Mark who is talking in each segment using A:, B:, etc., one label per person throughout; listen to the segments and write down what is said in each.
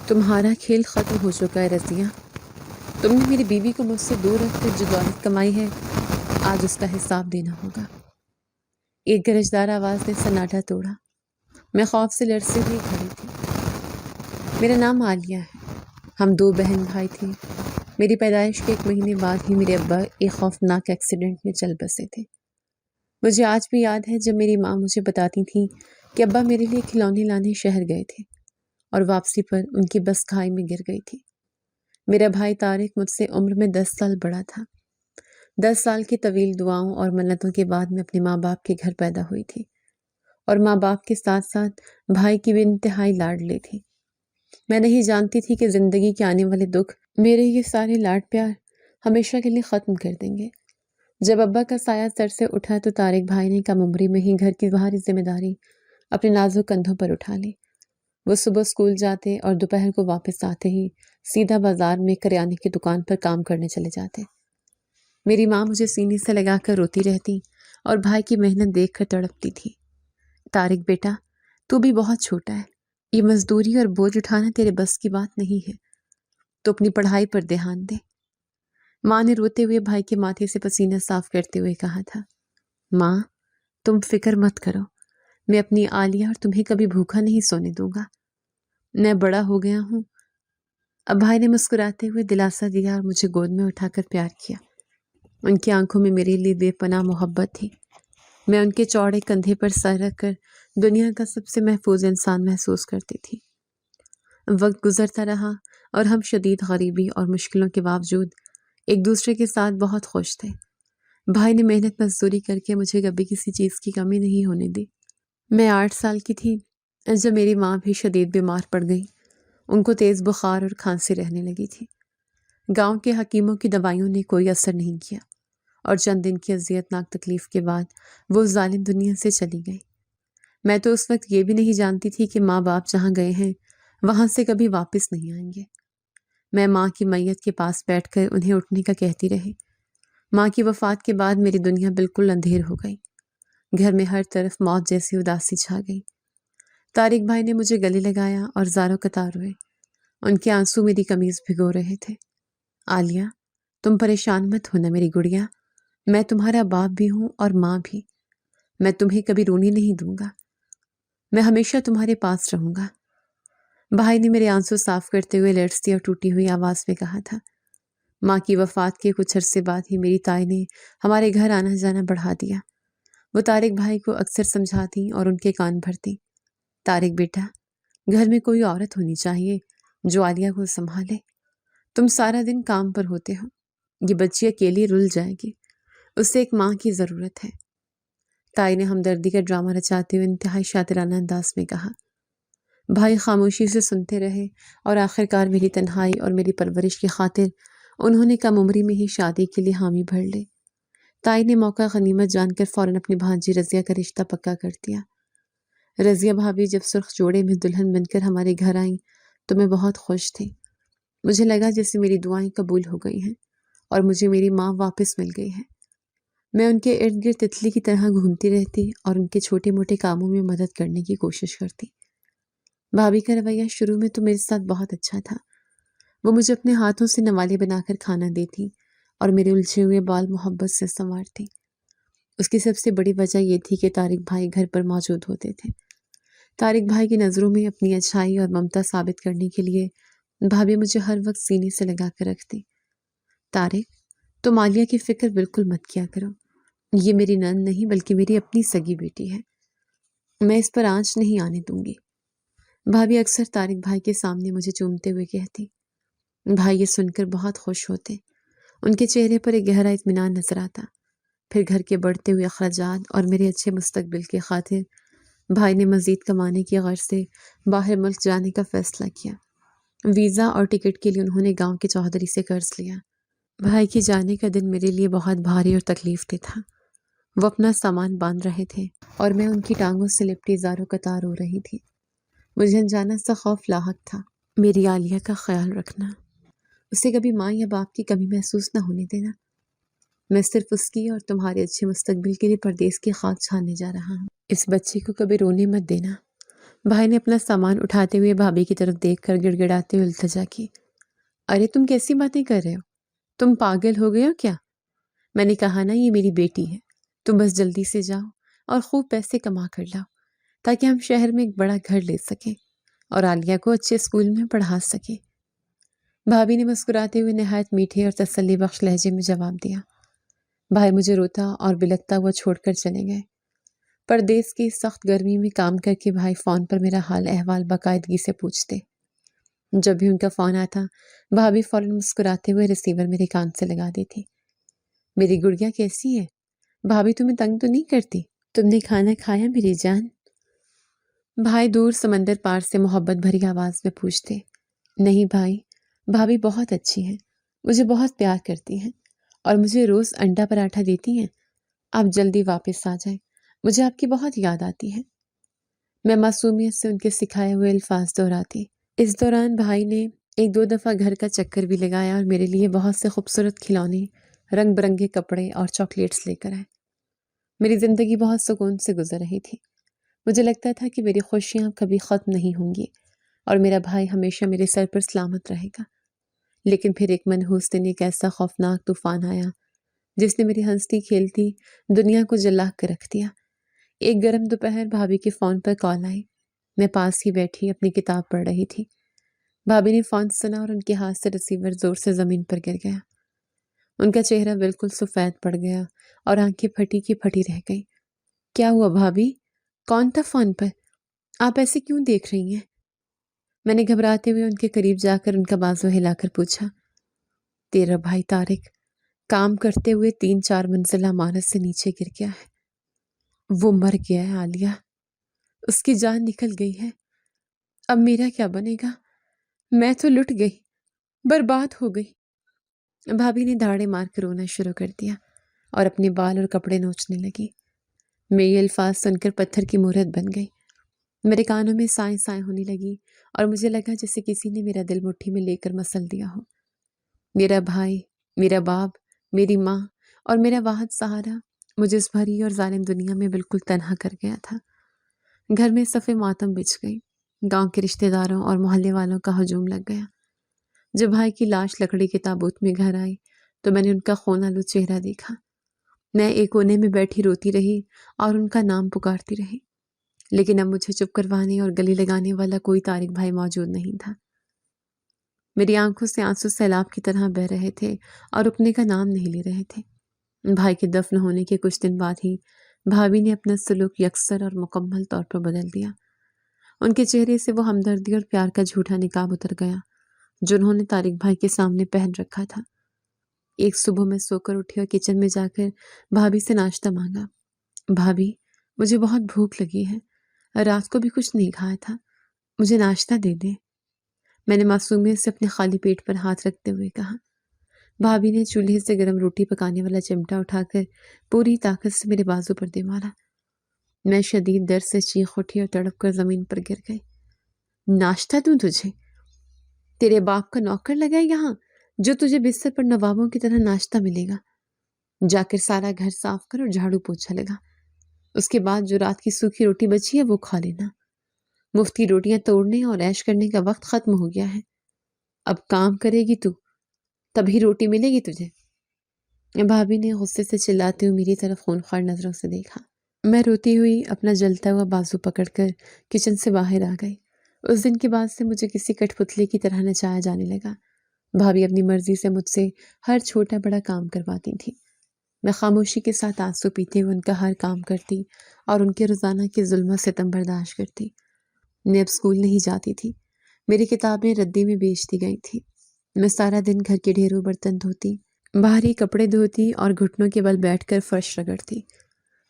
A: تمہارا کھیل ختم ہو چکا ہے رضیہ۔ تم نے میری بیوی کو مجھ سے دور رکھ کر جو دولت کمائی ہے، آج اس کا حساب دینا ہوگا۔ ایک گرجدار آواز نے سناٹا توڑا۔ میں خوف سے لرزتے ہوئے کھڑی تھی۔ میرا نام عالیہ ہے۔ ہم 2 بہن بھائی تھے۔ میری پیدائش کے 1 مہینے بعد ہی میرے ابا ایک خوفناک ایکسیڈنٹ میں چل بسے تھے۔ مجھے آج بھی یاد ہے جب میری ماں مجھے بتاتی تھی کہ ابا میرے لیے کھلونے لانے شہر گئے تھے اور واپسی پر ان کی بس کھائی میں گر گئی تھی۔ میرا بھائی طارق مجھ سے عمر میں 10 سال بڑا تھا۔ 10 سال کی طویل دعاؤں اور منتوں کے بعد میں اپنے ماں باپ کے گھر پیدا ہوئی تھی، اور ماں باپ کے ساتھ ساتھ بھائی کی بھی انتہائی لاڈلی تھی۔ میں نہیں جانتی تھی کہ زندگی کے آنے والے دکھ میرے یہ سارے لاڈ پیار ہمیشہ کے لیے ختم کر دیں گے۔ جب ابا کا سایہ سر سے اٹھا تو طارق بھائی نے کم عمری میں ہی گھر کی باہری ذمہ داری اپنے نازک کندھوں پر اٹھا لی۔ وہ صبح اسکول جاتے اور دوپہر کو واپس آتے ہی سیدھا بازار میں کریانے کی دکان پر کام کرنے چلے جاتے۔ میری ماں مجھے سینے سے لگا کر روتی رہتی اور بھائی کی محنت دیکھ کر تڑپتی تھی۔ طارق بیٹا، تو بھی بہت چھوٹا ہے۔ یہ مزدوری اور بوجھ اٹھانا تیرے بس کی بات نہیں ہے۔ تو اپنی پڑھائی پر دھیان دے۔ ماں نے روتے ہوئے بھائی کے ماتھے سے پسینہ صاف کرتے ہوئے کہا تھا۔ ماں، تم فکر مت کرو۔ میں اپنی عالیہ اور تمہیں کبھی بھوکا نہیں سونے دوں گا۔ میں بڑا ہو گیا ہوں۔ اب بھائی نے مسکراتے ہوئے دلاسا دیا اور مجھے گود میں اٹھا کر پیار کیا۔ ان کی آنکھوں میں میرے لیے بے پناہ محبت تھی۔ میں ان کے چوڑے کندھے پر سر رکھ کر دنیا کا سب سے محفوظ انسان محسوس کرتی تھی۔ وقت گزرتا رہا اور ہم شدید غریبی اور مشکلوں کے باوجود ایک دوسرے کے ساتھ بہت خوش تھے۔ بھائی نے محنت مزدوری کر کے مجھے کبھی کسی چیز کی کمی نہیں ہونے دی۔ میں 8 سال کی تھی جب میری ماں بھی شدید بیمار پڑ گئی۔ ان کو تیز بخار اور کھانسی رہنے لگی تھی۔ گاؤں کے حکیموں کی دوائیوں نے کوئی اثر نہیں کیا، اور چند دن کی اذیت ناک تکلیف کے بعد وہ ظالم دنیا سے چلی گئی۔ میں تو اس وقت یہ بھی نہیں جانتی تھی کہ ماں باپ جہاں گئے ہیں وہاں سے کبھی واپس نہیں آئیں گے۔ میں ماں کی میت کے پاس بیٹھ کر انہیں اٹھنے کا کہتی رہی۔ ماں کی وفات کے بعد میری دنیا بالکل اندھیر ہو گئی۔ گھر میں ہر طرف موت جیسی اداسی چھا گئی۔ طارق بھائی نے مجھے گلے لگایا اور زاروں قطار ہوئے۔ ان کے آنسو میری قمیض بھگو رہے تھے۔ عالیہ، تم پریشان مت ہونا میری گڑیا۔ میں تمہارا باپ بھی ہوں اور ماں بھی۔ میں تمہیں کبھی رونے نہیں دوں گا۔ میں ہمیشہ تمہارے پاس رہوں گا۔ بھائی نے میرے آنسو صاف کرتے ہوئے لرزتی اور ٹوٹی ہوئی آواز میں کہا تھا۔ ماں کی وفات کے کچھ عرصے بعد ہی میری تائی نے ہمارے گھر آنا جانا بڑھا دیا۔ وہ طارق بھائی کو اکثر سمجھاتی اور ان کے کان بھرتی۔ طارق بیٹا، گھر میں کوئی عورت ہونی چاہیے جو عالیہ کو سنبھالے۔ تم سارا دن کام پر ہوتے ہو۔ یہ بچی اکیلی رل جائے گی۔ اسے ایک ماں کی ضرورت ہے۔ تائی نے ہمدردی کا ڈرامہ رچاتے ہوئے انتہائی شاطرانہ انداز میں کہا۔ بھائی خاموشی سے سنتے رہے اور آخرکار میری تنہائی اور میری پرورش کی خاطر انہوں نے کم عمری میں ہی شادی کے لیے حامی بھر لے۔ تائی نے موقع غنیمت جان کر فوراً اپنی بھانجی رضیہ کا رشتہ پکا کر دیا۔ رضیہ بھابھی جب سرخ جوڑے میں دلہن بن کر ہمارے گھر آئیں تو میں بہت خوش تھی۔ مجھے لگا جیسے میری دعائیں قبول ہو گئی ہیں اور مجھے میری ماں واپس مل گئی ہے۔ میں ان کے ارد گرد تتلی کی طرح گھومتی رہتی اور ان کے چھوٹے موٹے کاموں میں مدد کرنے کی کوشش کرتی۔ بھابھی کا رویہ شروع میں تو میرے ساتھ بہت اچھا تھا۔ وہ مجھے اپنے ہاتھوں سے نوالے بنا کر کھانا دیتی اور میرے الجھے ہوئے بال محبت سے سنوارتی۔ اس کی سب سے بڑی وجہ یہ تھی کہ طارق بھائی گھر پر موجود ہوتے تھے۔ طارق بھائی کی نظروں میں اپنی اچھائی اور ممتا ثابت کرنے کے لیے بھابھی مجھے ہر وقت سینے سے لگا کر رکھتی۔ طارق، تم عالیہ کی فکر بالکل مت کیا کرو۔ یہ میری نند نہیں بلکہ میری اپنی سگی بیٹی ہے۔ میں اس پر آنچ نہیں آنے دوں گی۔ بھابھی اکثر طارق بھائی کے سامنے مجھے چومتے ہوئے کہتی۔ بھائی یہ سن کر بہت خوش ہوتے۔ ان کے چہرے پر ایک گہرا اطمینان نظر آتا۔ پھر گھر کے بڑھتے ہوئے اخراجات اور میرے اچھے مستقبل کی خاطر بھائی نے مزید کمانے کی غرض سے باہر ملک جانے کا فیصلہ کیا۔ ویزا اور ٹکٹ کے لیے انہوں نے گاؤں کے چودھری سے قرض لیا۔ بھائی کے جانے کا دن میرے لیے بہت بھاری اور تکلیف دہ تھا۔ وہ اپنا سامان باندھ رہے تھے اور میں ان کی ٹانگوں سے لپٹی زاروں قطار رو رہی تھی۔ مجھے انجانا سا خوف لاحق تھا۔ میری عالیہ کا خیال رکھنا، اسے کبھی ماں یا باپ کی کمی محسوس نہ ہونے دینا۔ میں صرف اس کی اور تمہارے اچھے مستقبل کے لیے پردیس کی خاک چھاننے جا رہا ہوں۔ اس بچے کو کبھی رونے مت دینا۔ بھائی نے اپنا سامان اٹھاتے ہوئے بھابھی کی طرف دیکھ کر گڑ گڑاتے ہوئے التجا کی۔ ارے تم کیسی باتیں کر رہے ہو؟ تم پاگل ہو گئے ہو کیا؟ میں نے کہا نا یہ میری بیٹی ہے، تم بس جلدی سے جاؤ اور خوب پیسے کما کر لاؤ تاکہ ہم شہر میں ایک بڑا گھر لے سکیں اور عالیہ کو اچھے اسکول میں پڑھا سکیں۔ بھابھی نے مسکراتے ہوئے نہایت میٹھے اور تسلی بخش لہجے میں جواب دیا۔ بھائی مجھے روتا اور بلکتا ہوا چھوڑ کر چلے گئے۔ پردیس کی سخت گرمی میں کام کر کے بھائی فون پر میرا حال احوال باقاعدگی سے پوچھتے۔ جب بھی ان کا فون آتا بھابھی فوراً مسکراتے ہوئے ریسیور میرے کان سے لگا دیتی۔ میری گڑیا کیسی ہے؟ بھابھی تمہیں تنگ تو نہیں کرتی؟ تم نے کھانا کھایا میری جان؟ بھائی دور سمندر پار سے محبت بھری آواز میں پوچھتے۔ نہیں بھائی، بھابھی بہت اچھی ہیں، مجھے بہت پیار کرتی ہیں اور مجھے روز انڈا پراٹھا دیتی ہیں۔ آپ جلدی واپس آ جائیں، مجھے آپ کی بہت یاد آتی ہے۔ میں معصومیت سے ان کے سکھائے ہوئے الفاظ دہراتی۔ اس دوران بھائی نے ایک دو دفعہ گھر کا چکر بھی لگایا اور میرے لیے بہت سے خوبصورت کھلونے، رنگ برنگے کپڑے اور چاکلیٹس لے کر آئے۔ میری زندگی بہت سکون سے گزر رہی تھی۔ مجھے لگتا تھا کہ میری خوشیاں کبھی ختم نہیں ہوں گی اور میرا بھائی ہمیشہ میرے سر پر سلامت رہے گا۔ لیکن پھر ایک منحوس دن ایک ایسا خوفناک طوفان آیا جس نے میری ہنستی کھیلتی دنیا کو جلا کر رکھ دیا۔ ایک گرم دوپہر بھابھی کے فون پر کال آئی۔ میں پاس ہی بیٹھی اپنی کتاب پڑھ رہی تھی۔ بھابھی نے فون سنا اور ان کے ہاتھ سے ریسیور زور سے زمین پر گر گیا۔ ان کا چہرہ بالکل سفید پڑ گیا اور آنکھیں پھٹی کی پھٹی رہ گئی۔ کیا ہوا بھابھی؟ کون تھا فون پر؟ آپ ایسے کیوں دیکھ رہی ہیں؟ میں نے گھبراتے ہوئے ان کے قریب جا کر ان کا بازو ہلا کر پوچھا۔ تیرا بھائی طارق کام کرتے ہوئے 3-4 منزلہ عمارت سے نیچے گر گیا ہے۔ وہ مر گیا ہے عالیہ، اس کی جان نکل گئی ہے۔ اب میرا کیا بنے گا؟ میں تو لٹ گئی، برباد ہو گئی۔ بھابھی نے دھاڑے مار کر رونا شروع کر دیا اور اپنے بال اور کپڑے نوچنے لگی۔ میں یہ الفاظ سن کر پتھر کی مورت بن گئی۔ میرے کانوں میں سائیں سائیں ہونے لگی اور مجھے لگا جیسے کسی نے میرا دل مٹھی میں لے کر مسل دیا ہو۔ میرا بھائی، میرا باپ، میری ماں اور میرا واحد سہارا مجھے اس بھری اور ظالم دنیا میں بالکل تنہا کر گیا تھا۔ گھر میں صف ماتم بچھ گئی۔ گاؤں کے رشتہ داروں اور محلے والوں کا ہجوم لگ گیا۔ جب بھائی کی لاش لکڑی کے تابوت میں گھر آئی تو میں نے ان کا خون آلود چہرہ دیکھا۔ میں ایک کونے میں بیٹھی روتی رہی اور ان کا نام پکارتی رہی، لیکن اب مجھے چپ کروانے اور گلی لگانے والا کوئی طارق بھائی موجود نہیں تھا۔ میری آنکھوں سے آنسو سیلاب کی طرح بہہ رہے تھے اور رکنے کا نام نہیں لے رہے تھے۔ بھائی کے دفن ہونے کے کچھ دن بعد ہی بھابھی نے اپنا سلوک یکسر اور مکمل طور پر بدل دیا۔ ان کے چہرے سے وہ ہمدردی اور پیار کا جھوٹا نقاب اتر گیا جو انہوں نے طارق بھائی کے سامنے پہن رکھا تھا۔ ایک صبح میں سو کر اٹھی اور کچن میں جا کر بھابھی سے ناشتہ مانگا۔ بھابھی، مجھے بہت بھوک لگی ہے، رات کو بھی کچھ نہیں کھایا تھا، مجھے ناشتہ دے دیں۔ میں نے معصومیت سے اپنے خالی پیٹ پر ہاتھ رکھتے ہوئے کہا۔ بھابھی نے چولہے سے گرم روٹی پکانے والا چمٹا اٹھا کر پوری طاقت سے میرے بازو پر دے مارا۔ میں شدید درد سے چیخ اٹھی اور تڑپ کر زمین پر گر گئی۔ ناشتہ دوں تجھے؟ تیرے باپ کا نوکر لگا ہے یہاں جو تجھے بستر پر نوابوں کی طرح ناشتہ ملے گا؟ جا کر سارا گھر صاف کر اور جھاڑو پوچھا لگا۔ اس کے بعد جو رات کی سوکھی روٹی بچی ہے وہ کھا لینا۔ مفتی روٹیاں توڑنے اور عیش کرنے کا وقت ختم ہو گیا ہے۔ اب کام کرے گی تو تبھی روٹی ملے گی تجھے۔ بھابھی نے غصے سے چلاتے ہوئے میری طرف خونخوار نظروں سے دیکھا۔ میں روتی ہوئی اپنا جلتا ہوا بازو پکڑ کر کچن سے باہر آ گئی۔ اس دن کے بعد سے مجھے کسی کٹ پتلے کی طرح نچایا جانے لگا۔ بھابھی اپنی مرضی سے مجھ سے ہر چھوٹا بڑا کام کرواتی تھی۔ میں خاموشی کے ساتھ آنسو پیتے ہوئے ان کا ہر کام کرتی اور ان کے روزانہ کے ظلم و ستم برداشت کرتی۔ میں اب اسکول نہیں جاتی تھی۔ میری کتابیں ردی میں بیچ دی گئی تھی۔ میں سارا دن گھر کے ڈھیروں برتن دھوتی، باہری کپڑے دھوتی اور گھٹنوں کے بل بیٹھ کر فرش رگڑتی۔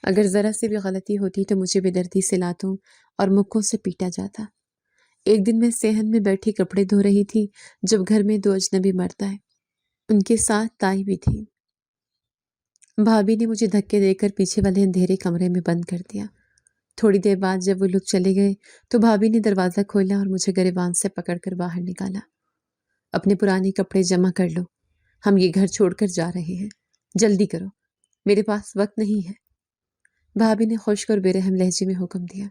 A: اگر ذرا سی بھی غلطی ہوتی تو مجھے بے دردی سے لاتوں اور مکوں سے پیٹا جاتا۔ ایک دن میں صحن میں بیٹھی کپڑے دھو رہی تھی جب گھر میں 2 اجنبی مرد آئے۔ ان کے ساتھ تائی بھی تھی۔ بھابھی نے مجھے دھکے دے کر پیچھے والے اندھیرے کمرے میں بند کر دیا۔ تھوڑی دیر بعد جب وہ لوگ چلے گئے تو بھابھی نے دروازہ کھولا اور مجھے گریبان سے پکڑ کر باہر نکالا۔ اپنے پرانے کپڑے جمع کر لو، ہم یہ گھر چھوڑ کر جا رہے ہیں، جلدی کرو، میرے پاس وقت نہیں ہے۔ بھابھی نے خشک اور بے رحم لہجے میں حکم دیا۔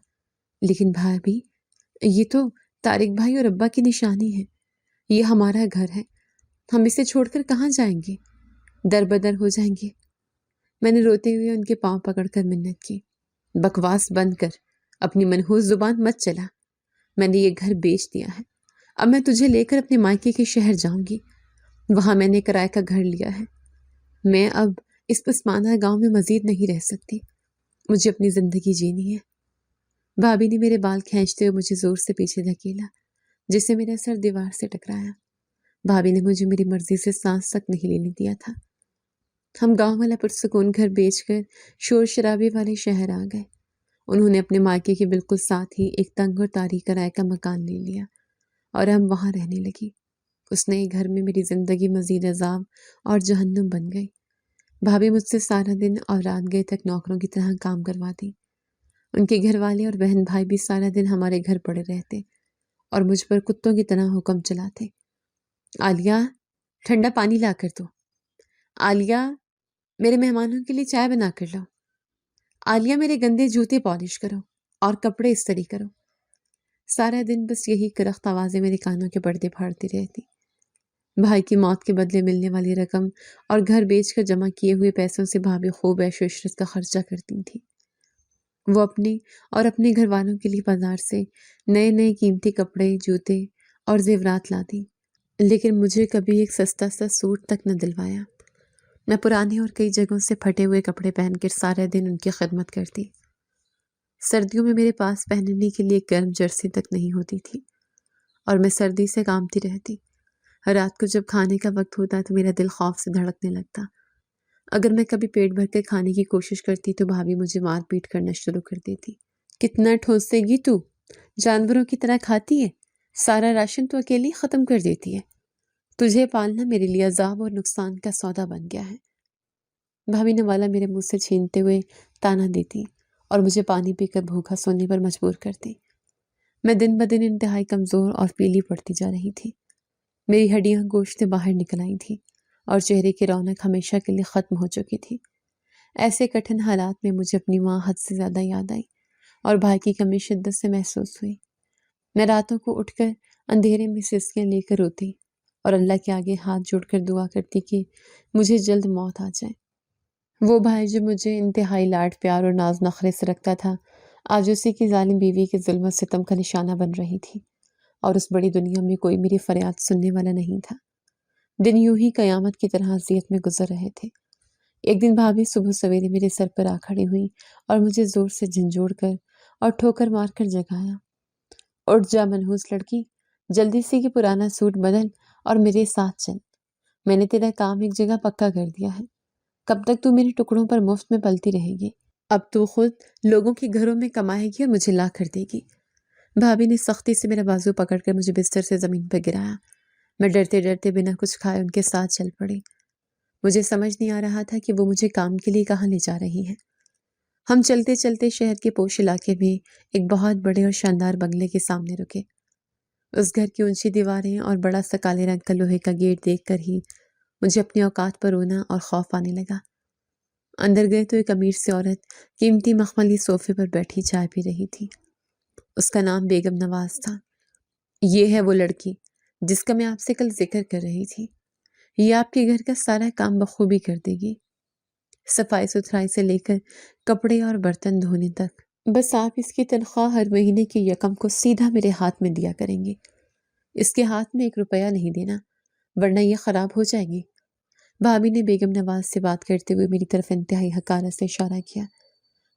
A: لیکن بھابھی، یہ تو طارق بھائی اور ابا کی نشانی ہے، یہ ہمارا گھر ہے، ہم اسے چھوڑ کر کہاں جائیں گے؟ در بدر ہو جائیں گے۔ میں نے روتے ہوئے ان کے پاؤں پکڑ کر منت کی، بکواس بند کر، اپنی منحوس زبان مت چلا، میں نے یہ گھر بیچ دیا ہے، اب میں تجھے لے کر اپنے مائکے کے شہر جاؤں گی، وہاں میں نے کرائے کا گھر لیا ہے، میں اب اس پسماندہ گاؤں میں مزید نہیں رہ سکتی، مجھے اپنی زندگی جینی ہے۔ بھابھی نے میرے بال کھینچتے ہوئے مجھے زور سے پیچھے دھکیلا، جس سے میرا سر دیوار سے ٹکرایا۔ بھابھی نے مجھے میری مرضی سے سانس تک نہیں لینے دیا تھا۔ ہم گاؤں والا پرسکون گھر بیچ کر شور شرابے والے شہر آ گئے۔ انہوں نے اپنے مائکے کے بالکل ساتھ ہی ایک تنگ اور تاریک کرائے کا مکان لے لیا اور ہم وہاں رہنے لگی۔ اس نئے گھر میں میری زندگی مزید عذاب اور جہنم بن گئی۔ بھابھی مجھ سے سارا دن اور رات گئے تک نوکروں کی طرح کام کرواتی۔ ان کے گھر والے اور بہن بھائی بھی سارا دن ہمارے گھر پڑے رہتے اور مجھ پر کتوں کی طرح حکم چلاتے۔ عالیہ، ٹھنڈا پانی لا کر دو۔ عالیہ، میرے مہمانوں کے لیے چائے بنا کر لاؤ۔ عالیہ، میرے گندے جوتے پالش کرو اور کپڑے استری کرو۔ سارا دن بس یہی کرخت آوازیں میرے کانوں کے پردے پھاڑتی رہتی۔ بھائی کی موت کے بدلے ملنے والی رقم اور گھر بیچ کر جمع کیے ہوئے پیسوں سے بھابھی خوب عیش و عشرت کا خرچہ کرتی تھی۔ وہ اپنے اور اپنے گھر والوں کے لیے بازار سے نئے نئے قیمتی کپڑے، جوتے اور زیورات لاتی، لیکن مجھے کبھی ایک سستا سا سوٹ تک نہ دلوایا۔ میں پرانے اور کئی جگہوں سے پھٹے ہوئے کپڑے پہن کر سارا دن ان کی خدمت کرتی۔ سردیوں میں میرے پاس پہننے کے لیے ایک گرم جرسی تک نہیں ہوتی تھی اور میں سردی سے کانپتی رہتی۔ رات کو جب کھانے کا وقت ہوتا تو میرا دل خوف سے دھڑکنے لگتا۔ اگر میں کبھی پیٹ بھر کر کھانے کی کوشش کرتی تو بھابھی مجھے مار پیٹ کرنا شروع کر دیتی۔ کتنا ٹھوسے گی تو، جانوروں کی طرح کھاتی ہے، سارا راشن تو اکیلی ختم کر دیتی ہے، تجھے پالنا میرے لیے عذاب اور نقصان کا سودا بن گیا ہے۔ بھابھی نوالا میرے منہ سے چھینتے ہوئے تانا دیتی اور مجھے پانی پی کر بھوکا سونے پر مجبور کرتی۔ میں دن بدن انتہائی کمزور اور پیلی پڑتی جا رہی تھی۔ میری ہڈیاں گوشت باہر نکل آئی تھیں اور چہرے کی رونق ہمیشہ کے لیے ختم ہو چکی تھی۔ ایسے کٹھن حالات میں مجھے اپنی ماں حد سے زیادہ یاد آئی اور بھائی کی کمی شدت سے محسوس ہوئی۔ میں راتوں کو اٹھ کر اندھیرے میں سسکیاں لے کر روتی اور اللہ کے آگے ہاتھ جوڑ کر دعا کرتی کہ مجھے جلد موت آ جائے۔ وہ بھائی جو مجھے انتہائی لاڈ پیار اور ناز نخرے سے رکھتا تھا، آج اسی کی ظالم بیوی کے ظلم و ستم کا نشانہ بن رہی تھی، اور اس بڑی دنیا میں کوئی میری فریاد سننے والا نہیں تھا۔ دن یوں ہی قیامت کی طرح اذیت میں گزر رہے تھے۔ ایک دن بھابھی صبح سویرے میرے سر پر آ کھڑی ہوئی اور مجھے زور سے جھنجھوڑ کر اور ٹھوکر مار کر جگایا۔ اٹھ جا منحوس لڑکی، جلدی سے یہ پرانا سوٹ بدل اور میرے ساتھ چل، میں نے تیرا کام ایک جگہ پکا کر دیا ہے، کب تک تو میرے ٹکڑوں پر مفت میں پلتی رہے گی؟ اب تو خود لوگوں کے گھروں میں کمائے گی اور مجھے لا کر دے گی۔ بھابھی نے سختی سے میرا بازو پکڑ کر مجھے بستر سے زمین پر گرایا۔ میں ڈرتے ڈرتے بنا کچھ کھائے ان کے ساتھ چل پڑی۔ مجھے سمجھ نہیں آ رہا تھا کہ وہ مجھے کام کے لیے کہاں لے جا رہی ہیں۔ ہم چلتے چلتے شہر کے پوش علاقے میں ایک بہت بڑے اور شاندار بنگلے کے سامنے رکے۔ اس گھر کی اونچی دیواریں اور بڑا سا کالے رنگ کا لوہے کا گیٹ دیکھ کر ہی مجھے اپنی اوقات پر رونا اور خوف آنے لگا۔ اندر گئے تو ایک امیر سی عورت قیمتی مخملی صوفے پر بیٹھی چائے پی رہی تھی۔ اس کا نام بیگم نواز تھا۔ یہ ہے وہ لڑکی جس کا میں آپ سے کل ذکر کر رہی تھی۔ یہ آپ کے گھر کا سارا کام بخوبی کر دے گی، صفائی ستھرائی سے لے کر کپڑے اور برتن دھونے تک۔ بس آپ اس کی تنخواہ ہر مہینے کے یکم کو سیدھا میرے ہاتھ میں دیا کریں گے۔ اس کے ہاتھ میں 1 روپیہ نہیں دینا، ورنہ یہ خراب ہو جائے گی۔ بھابھی نے بیگم نواز سے بات کرتے ہوئے میری طرف انتہائی حقارت سے اشارہ کیا۔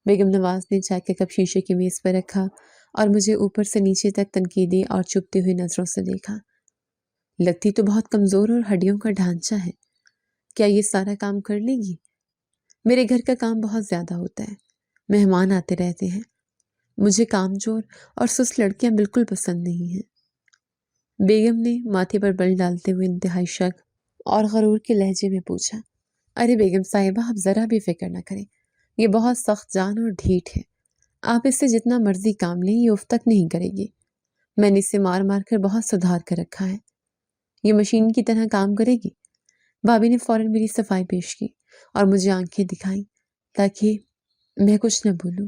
A: بیگم نواز نے چائے کا کپ شیشے کی میز پر رکھا اور مجھے اوپر سے نیچے تک تنقیدی اور چبھتی ہوئی نظروں سے دیکھا۔ لگتی تو بہت کمزور اور ہڈیوں کا ڈھانچہ ہے، کیا یہ سارا کام کر لے گی؟ میرے گھر کا کام بہت زیادہ ہوتا ہے، مہمان آتے رہتے ہیں، مجھے کامچور اور سست لڑکیاں بالکل پسند نہیں ہیں۔ بیگم نے ماتھے پر بل ڈالتے ہوئے انتہائی شک اور غرور کے لہجے میں پوچھا۔ ارے بیگم صاحبہ، آپ ذرا بھی فکر نہ کریں، یہ بہت سخت جان اور ڈھیٹ ہے، آپ اس سے جتنا مرضی کام لیں یہ اف تک نہیں کرے گی۔ میں نے اسے مار مار کر بہت سدھار کر رکھا ہے، یہ مشین کی طرح کام کرے گی۔ بھابھی نے فوراً میری صفائی پیش کی اور مجھے آنکھیں دکھائیں تاکہ میں کچھ نہ بولوں۔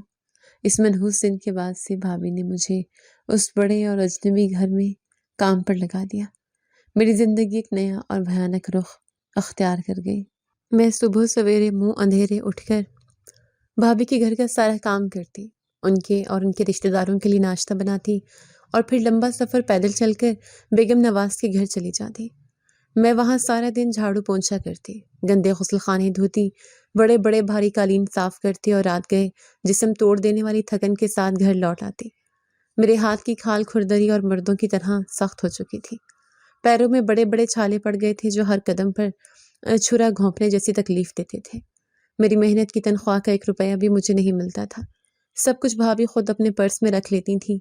A: اس منحوس دن کے بعد سے بھابھی نے مجھے اس بڑے اور اجنبی گھر میں کام پر لگا دیا۔ میری زندگی ایک نیا اور بھیانک رخ اختیار کر گئی۔ میں صبح سویرے منہ اندھیرے اٹھ کر بھابھی کے گھر کا سارا کام کرتی، ان کے اور ان کے رشتہ داروں کے لیے ناشتہ بناتی اور پھر لمبا سفر پیدل چل کر بیگم نواز کے گھر چلی جاتی۔ میں وہاں سارا دن جھاڑو پونچھا کرتی، گندے غسل خانے دھوتی، بڑے بڑے بھاری قالین صاف کرتی اور رات گئے جسم توڑ دینے والی تھکن کے ساتھ گھر لوٹ آتی۔ میرے ہاتھ کی کھال کھردری اور مردوں کی طرح سخت ہو چکی تھی۔ پیروں میں بڑے بڑے چھالے پڑ گئے تھے جو ہر قدم پر چھرا گھونپنے جیسی تکلیف دیتے تھے۔ میری محنت کی تنخواہ کا 1 روپیہ بھی مجھے نہیں ملتا تھا۔ سب کچھ بھابھی خود اپنے پرس میں رکھ لیتی تھی۔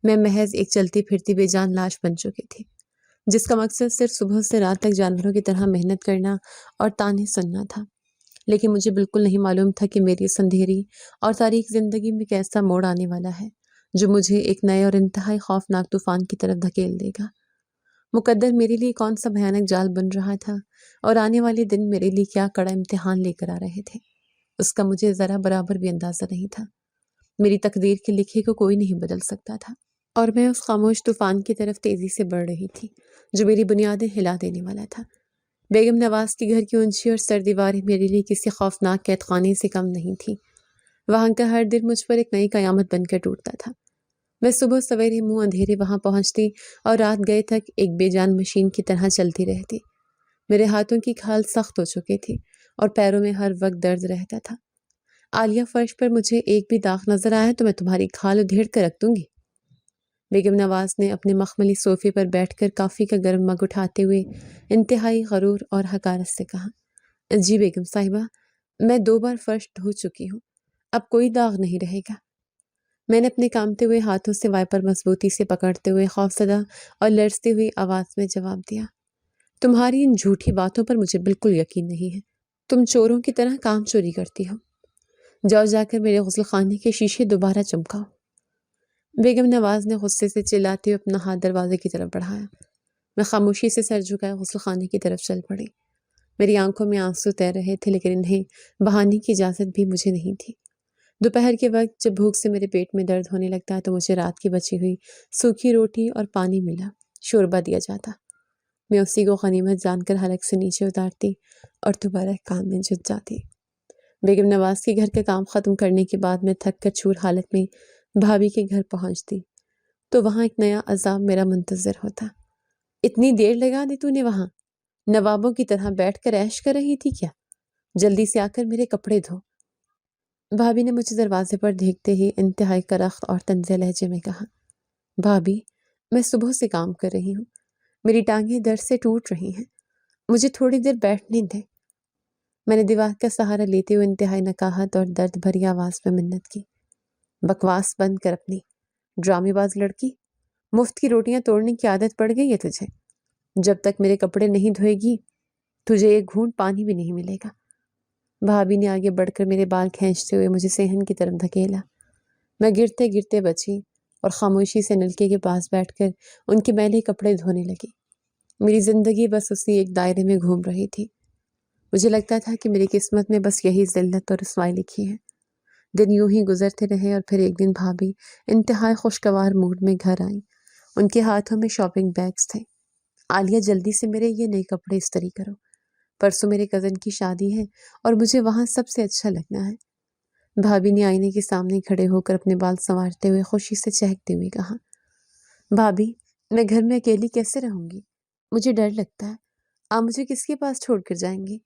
A: میں محض ایک چلتی پھرتی بے جان لاش بن چکی تھی، جس کا مقصد صرف صبح سے رات تک جانوروں کی طرح محنت کرنا اور تانے سننا تھا۔ لیکن مجھے بالکل نہیں معلوم تھا کہ میری اس اندھیری اور تاریک زندگی میں کیسا موڑ آنے والا ہے جو مجھے ایک نئے اور انتہائی خوفناک طوفان کی طرف دھکیل دے گا۔ مقدر میرے لیے کون سا بھیانک جال بن رہا تھا اور آنے والے دن میرے لیے کیا کڑا امتحان لے کر آ رہے تھے، اس کا مجھے ذرا برابر بھی اندازہ نہیں تھا۔ میری تقدیر کے لکھے کو کوئی نہیں بدل سکتا تھا، اور میں اس خاموش طوفان کی طرف تیزی سے بڑھ رہی تھی جو میری بنیادیں ہلا دینے والا تھا۔ بیگم نواز کے گھر کی اونچی اور سر دیواریں میرے لیے کسی خوفناک قید خانے سے کم نہیں تھیں۔ وہاں کا ہر دن مجھ پر ایک نئی قیامت بن کر ٹوٹتا تھا۔ میں صبح سویرے منہ اندھیرے وہاں پہنچتی اور رات گئے تک ایک بے جان مشین کی طرح چلتی رہتی۔ میرے ہاتھوں کی کھال سخت ہو چکی تھی اور پیروں میں ہر وقت درد رہتا تھا۔ عالیہ، فرش پر مجھے ایک بھی داغ نظر آیا تو میں تمہاری کھال ادھیڑ کر رکھ دوں گی۔ بیگم نواز نے اپنے مخملی صوفے پر بیٹھ کر کافی کا گرم مگ اٹھاتے ہوئے انتہائی غرور اور حقارت سے کہا، جی بیگم صاحبہ، میں 2 بار فرش دھو چکی ہوں، اب کوئی داغ نہیں رہے گا۔ میں نے اپنے کامتے ہوئے ہاتھوں سے وائپر مضبوطی سے پکڑتے ہوئے خوفزدہ اور لرزتی ہوئی آواز میں جواب دیا، تمہاری ان جھوٹی باتوں پر مجھے بالکل یقین نہیں ہے۔ تم چوروں کی طرح کام چوری کرتی ہو۔ جاؤ جا کر میرے غسل خانے کے شیشے دوبارہ چمکاؤ۔ بیگم نواز نے غصے سے چلاتے ہوئے اپنا ہاتھ دروازے کی طرف بڑھایا۔ میں خاموشی سے سر جھکائے غسل خانے کی طرف چل پڑی۔ میری آنکھوں میں آنسو تیر رہے تھے، لیکن انہیں بہانے کی اجازت بھی مجھے نہیں تھی۔ دوپہر کے وقت جب بھوک سے میرے پیٹ میں درد ہونے لگتا تو مجھے رات کی بچی ہوئی سوکھی روٹی اور پانی ملا، شوربہ دیا جاتا۔ میں اسی کو غنیمت جان کر حلق سے نیچے اتارتی اور دوبارہ کام میں جٹ جاتی۔ بیگم نواز کے گھر کا کام ختم کرنے کے بعد میں تھک کر چور حالت میں بھابھی کے گھر پہنچتی تو وہاں ایک نیا عذاب میرا منتظر ہوتا۔ اتنی دیر لگا دی تو نے وہاں؟ نوابوں کی طرح بیٹھ کر عیش کر رہی تھی کیا؟ جلدی سے آ کر میرے کپڑے دھو۔ بھابھی نے مجھے دروازے پر دیکھتے ہی انتہائی کرخت اور طنزیہ لہجے میں کہا، بھابھی، میں صبح سے کام کر رہی ہوں، میری ٹانگیں درد سے ٹوٹ رہی ہیں، مجھے تھوڑی دیر بیٹھنے دیں۔ میں نے دیوار کا سہارا لیتے ہوئے انتہائی نکاہت اور درد بھری آواز میں منت کی، بکواس بند کر اپنی، ڈرامے باز لڑکی، مفت کی روٹیاں توڑنے کی عادت پڑ گئی ہے تجھے۔ جب تک میرے کپڑے نہیں دھوئے گی تجھے ایک گھونٹ پانی بھی نہیں ملے گا۔ بھابھی نے آگے بڑھ کر میرے بال کھینچتے ہوئے مجھے صحن کی طرف دھکیلا۔ میں گرتے گرتے بچی اور خاموشی سے نلکے کے پاس بیٹھ کر ان کے میلے کپڑے دھونے لگی۔ میری زندگی بس اسی ایک دائرے میں گھوم رہی تھی۔ مجھے لگتا تھا کہ میری قسمت میں بس یہی ذلت اور رسوائی لکھی ہے۔ دن یوں ہی گزرتے رہے اور پھر ایک دن بھابھی انتہائی خوشگوار موڈ میں گھر آئیں۔ ان کے ہاتھوں میں شاپنگ بیگز تھے۔ عالیہ، جلدی سے میرے یہ نئے کپڑے استری کرو، پرسوں میرے کزن کی شادی ہے اور مجھے وہاں سب سے اچھا لگنا ہے۔ بھابھی نے آئینے کے سامنے کھڑے ہو کر اپنے بال سنوارتے ہوئے خوشی سے چہکتے ہوئے کہا، بھابھی، میں گھر میں اکیلی کیسے رہوں گی؟ مجھے ڈر لگتا ہے، آپ مجھے کس کے پاس چھوڑ کر جائیں گی؟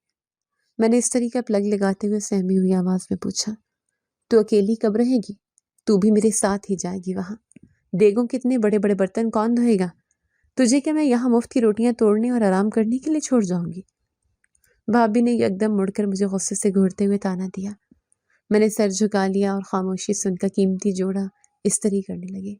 A: میں نے استری کا پلگ لگاتے ہوئے سہمی ہوئی آواز میں پوچھا، تو اکیلی کب رہے گی؟ تو بھی میرے ساتھ ہی جائے گی وہاں؟ دیگوں کتنے بڑے بڑے برتن کون دھوئے گا؟ تجھے کیا میں یہاں مفت کی روٹیاں توڑنے اور آرام کرنے کے لیے چھوڑ جاؤں گی؟ بھابھی نے یکدم مڑ کر مجھے غصے سے گھورتے ہوئے تانا دیا۔ میں نے سر جھکا لیا اور خاموشی سے ان کا قیمتی جوڑا استری کرنے لگے۔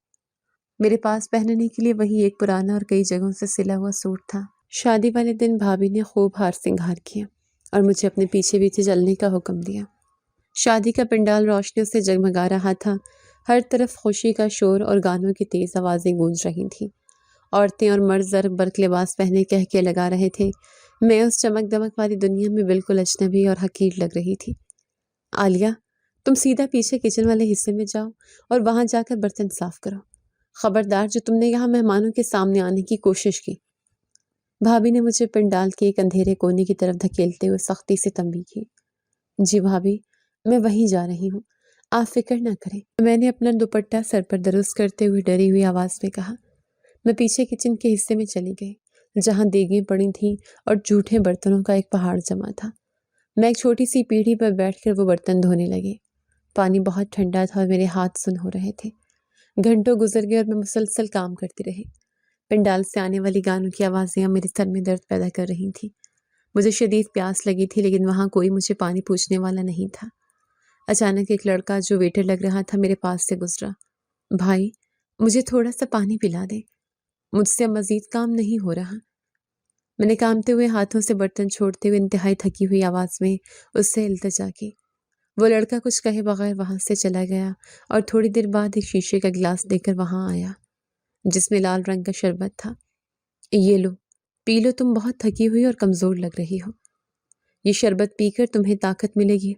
A: میرے پاس پہننے کے لیے وہی ایک پرانا اور کئی جگہوں سے سلا ہوا سوٹ تھا۔ شادی والے دن بھابھی نے خوب ہار سنگھار کیا اور مجھے اپنے پیچھے پیچھے چلنے کا حکم دیا۔ شادی کا پنڈال روشنیوں سے جگمگا رہا تھا، ہر طرف خوشی کا شور اور گانوں کی تیز آوازیں گونج رہی تھیں۔ عورتیں اور مرد زرق برق لباس پہنے کہکے لگا رہے تھے۔ میں اس چمک دمک والی دنیا میں بالکل اجنبی اور حقیر لگ رہی تھی۔ عالیہ، تم سیدھا پیچھے کچن والے حصے میں جاؤ اور وہاں جا کر برتن صاف کرو۔ خبردار جو تم نے یہاں مہمانوں کے سامنے آنے کی کوشش کی۔ بھابھی نے مجھے پنڈال کے ایک اندھیرے کونے کی طرف دھکیلتے ہوئے سختی سے تنبیہ کی۔ جی بھابھی، میں وہیں جا رہی ہوں، آپ فکر نہ کریں، میں نے اپنا دوپٹہ سر پر درست کرتے ہوئے ڈری ہوئی آواز میں کہا۔ میں پیچھے کچن کے حصے میں چلی گئی جہاں دیگیں پڑی تھیں اور جھوٹے برتنوں کا ایک پہاڑ جمع تھا۔ میں ایک چھوٹی سی پیڑھی پر بیٹھ کر وہ برتن دھونے لگی۔ پانی بہت ٹھنڈا تھا اور میرے ہاتھ سن ہو رہے تھے۔ گھنٹوں گزر گئے اور میں مسلسل کام کرتی رہی۔ پنڈال سے آنے والی گانوں کی آوازیں اب میرے سر میں درد پیدا کر رہی تھیں۔ مجھے شدید پیاس لگی تھی لیکن وہاں کوئی مجھے پانی پوچھنے والا نہیں تھا۔ اچانک ایک لڑکا جو ویٹر لگ رہا تھا میرے پاس سے گزرا۔ بھائی، مجھے تھوڑا سا پانی پلا دے، مجھ سے مزید کام نہیں ہو رہا۔ میں نے کامتے ہوئے ہاتھوں سے برتن چھوڑتے ہوئے انتہائی تھکی ہوئی آواز میں اس سے التجا کی۔ وہ لڑکا کچھ کہے بغیر وہاں سے چلا گیا اور تھوڑی دیر بعد ایک شیشے کا گلاس دے کر وہاں آیا جس میں لال رنگ کا شربت تھا۔ یہ لو، پی لو، تم بہت تھکی ہوئی اور کمزور لگ رہی ہو، یہ شربت پی کر تمہیں طاقت ملے گی۔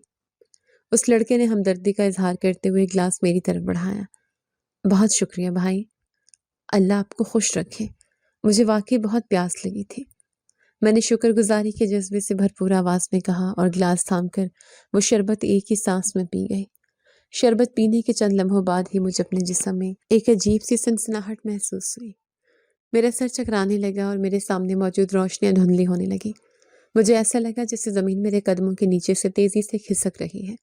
A: اس لڑکے نے ہمدردی کا اظہار کرتے ہوئے گلاس میری طرف بڑھایا۔ بہت شکریہ بھائی، اللہ آپ کو خوش رکھے، مجھے واقعی بہت پیاس لگی تھی، میں نے شکر گزاری کے جذبے سے بھرپور آواز میں کہا اور گلاس تھام کر وہ شربت ایک ہی سانس میں پی گئی۔ شربت پینے کے چند لمحوں بعد ہی مجھے اپنے جسم میں ایک عجیب سی سنسناہٹ محسوس ہوئی۔ میرا سر چکرانے لگا اور میرے سامنے موجود روشنیاں دھندلی ہونے لگی۔ مجھے ایسا لگا جیسے زمین میرے قدموں کے نیچے سے تیزی سے کھسک رہی ہے۔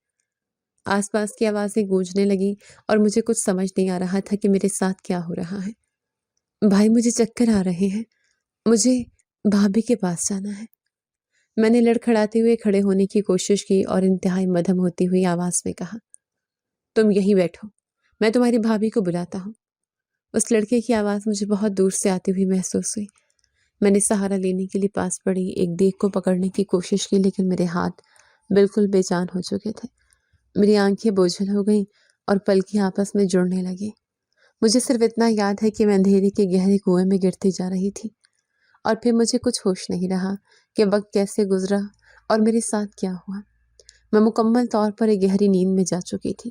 A: آس پاس کی آوازیں گونجنے لگی اور مجھے کچھ سمجھ نہیں آ رہا تھا کہ میرے ساتھ کیا ہو رہا ہے۔ بھائی، مجھے چکر آ رہے ہیں، مجھے بھابھی کے پاس جانا ہے۔ میں نے لڑکھڑاتے ہوئے کھڑے ہونے کی کوشش کی اور انتہائی مدھم ہوتی ہوئی آواز میں کہا، تم یہیں بیٹھو، میں تمہاری بھابھی کو بلاتا ہوں۔ اس لڑکے کی آواز مجھے بہت دور سے آتی ہوئی محسوس ہوئی۔ میں نے سہارا لینے کے لیے پاس پڑی ایک دیگ کو پکڑنے کی کوشش کی لیکن میرے ہاتھ بالکل بے جان ہو چکے تھے۔ میری آنکھیں بوجھل ہو گئیں اور پلکیں آپس میں جڑنے لگیں۔ مجھے صرف اتنا یاد ہے کہ میں اندھیرے کے گہرے کنویں میں گرتی جا رہی تھی اور پھر مجھے کچھ ہوش نہیں رہا کہ وقت کیسے گزرا اور میرے ساتھ کیا ہوا۔ میں مکمل طور پر ایک گہری نیند میں جا چکی تھی۔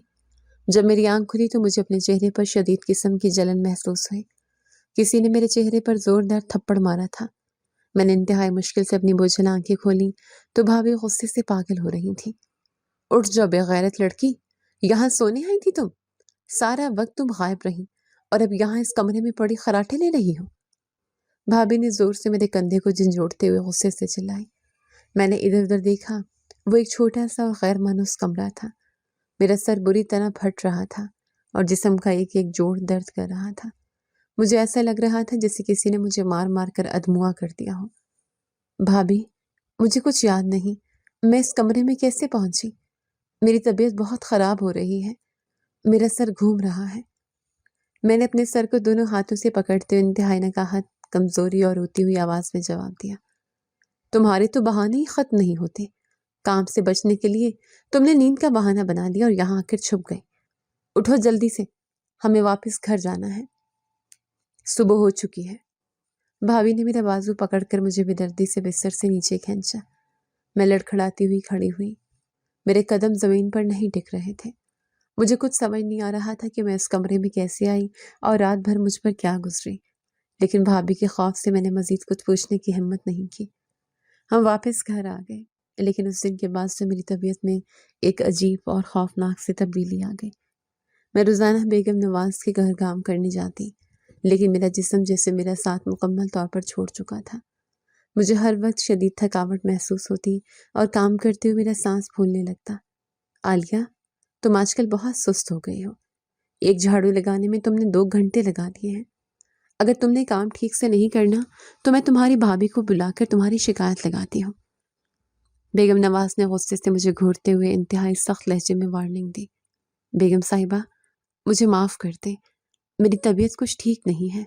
A: جب میری آنکھ کھلی تو مجھے اپنے چہرے پر شدید قسم کی جلن محسوس ہوئی۔ کسی نے میرے چہرے پر زوردار تھپڑ مارا تھا۔ میں نے انتہائی مشکل سے اپنی بوجھل آنکھیں کھولیں تو بھابھی غصے سے پاگل ہو رہی تھی۔ اٹھ جاؤ بے غیرت لڑکی، یہاں سونے آئی تھی تم؟ سارا وقت تم غائب رہی اور اب یہاں اس کمرے میں پڑی خراٹے لے رہی ہو؟ بھابھی نے زور سے میرے کندھے کو جھنجھوڑتے ہوئے غصے سے چلائی۔ میں نے ادھر ادھر دیکھا، وہ ایک چھوٹا سا اور غیر مانوس کمرہ تھا۔ میرا سر بری طرح پھٹ رہا تھا اور جسم کا ایک ایک جوڑ درد کر رہا تھا۔ مجھے ایسا لگ رہا تھا جیسے کسی نے مجھے مار مار کر ادموا کر دیا ہو۔ بھابھی، مجھے کچھ یاد نہیں، میں اس کمرے میں کیسے پہنچی؟ میری طبیعت بہت خراب ہو رہی ہے، میرا سر گھوم رہا ہے۔ میں نے اپنے سر کو دونوں ہاتھوں سے پکڑتے ہوئے انتہائی نکاہت، کمزوری اور روتی ہوئی آواز میں جواب دیا، تمہارے تو بہانے ہی ختم نہیں ہوتے۔ کام سے بچنے کے لیے تم نے نیند کا بہانہ بنا لیا اور یہاں آ کر چھپ گئے۔ اٹھو جلدی سے، ہمیں واپس گھر جانا ہے، صبح ہو چکی ہے۔ بھابھی نے میرا بازو پکڑ کر مجھے بے دردی سے بستر سے نیچے کھینچا۔ میں لڑکھڑاتی ہوئی کھڑی ہوئی، میرے قدم زمین پر نہیں ٹک رہے تھے۔ مجھے کچھ سمجھ نہیں آ رہا تھا کہ میں اس کمرے میں کیسے آئی اور رات بھر مجھ پر کیا گزری، لیکن بھابھی کے خوف سے میں نے مزید کچھ پوچھنے کی ہمت نہیں کی۔ ہم واپس گھر آ گئے لیکن اس دن کے بعد سے میری طبیعت میں ایک عجیب اور خوفناک سی تبدیلی آ گئی۔ میں روزانہ بیگم نواز کے گھر کام کرنے جاتی لیکن میرا جسم جیسے میرا ساتھ مکمل طور پر چھوڑ چکا تھا۔ مجھے ہر وقت شدید تھکاوٹ محسوس ہوتی اور کام کرتے ہوئے میرا سانس پھولنے لگتا۔ عالیہ، تم آج کل بہت سست ہو گئی ہو، ایک جھاڑو لگانے میں تم نے 2 گھنٹے لگا دیے ہیں۔ اگر تم نے کام ٹھیک سے نہیں کرنا تو میں تمہاری بھابھی کو بلا کر تمہاری شکایت لگاتی ہوں۔ بیگم نواز نے غصے سے مجھے گھورتے ہوئے انتہائی سخت لہجے میں وارننگ دی۔ بیگم صاحبہ، مجھے معاف کر دیں، میری طبیعت کچھ ٹھیک نہیں ہے،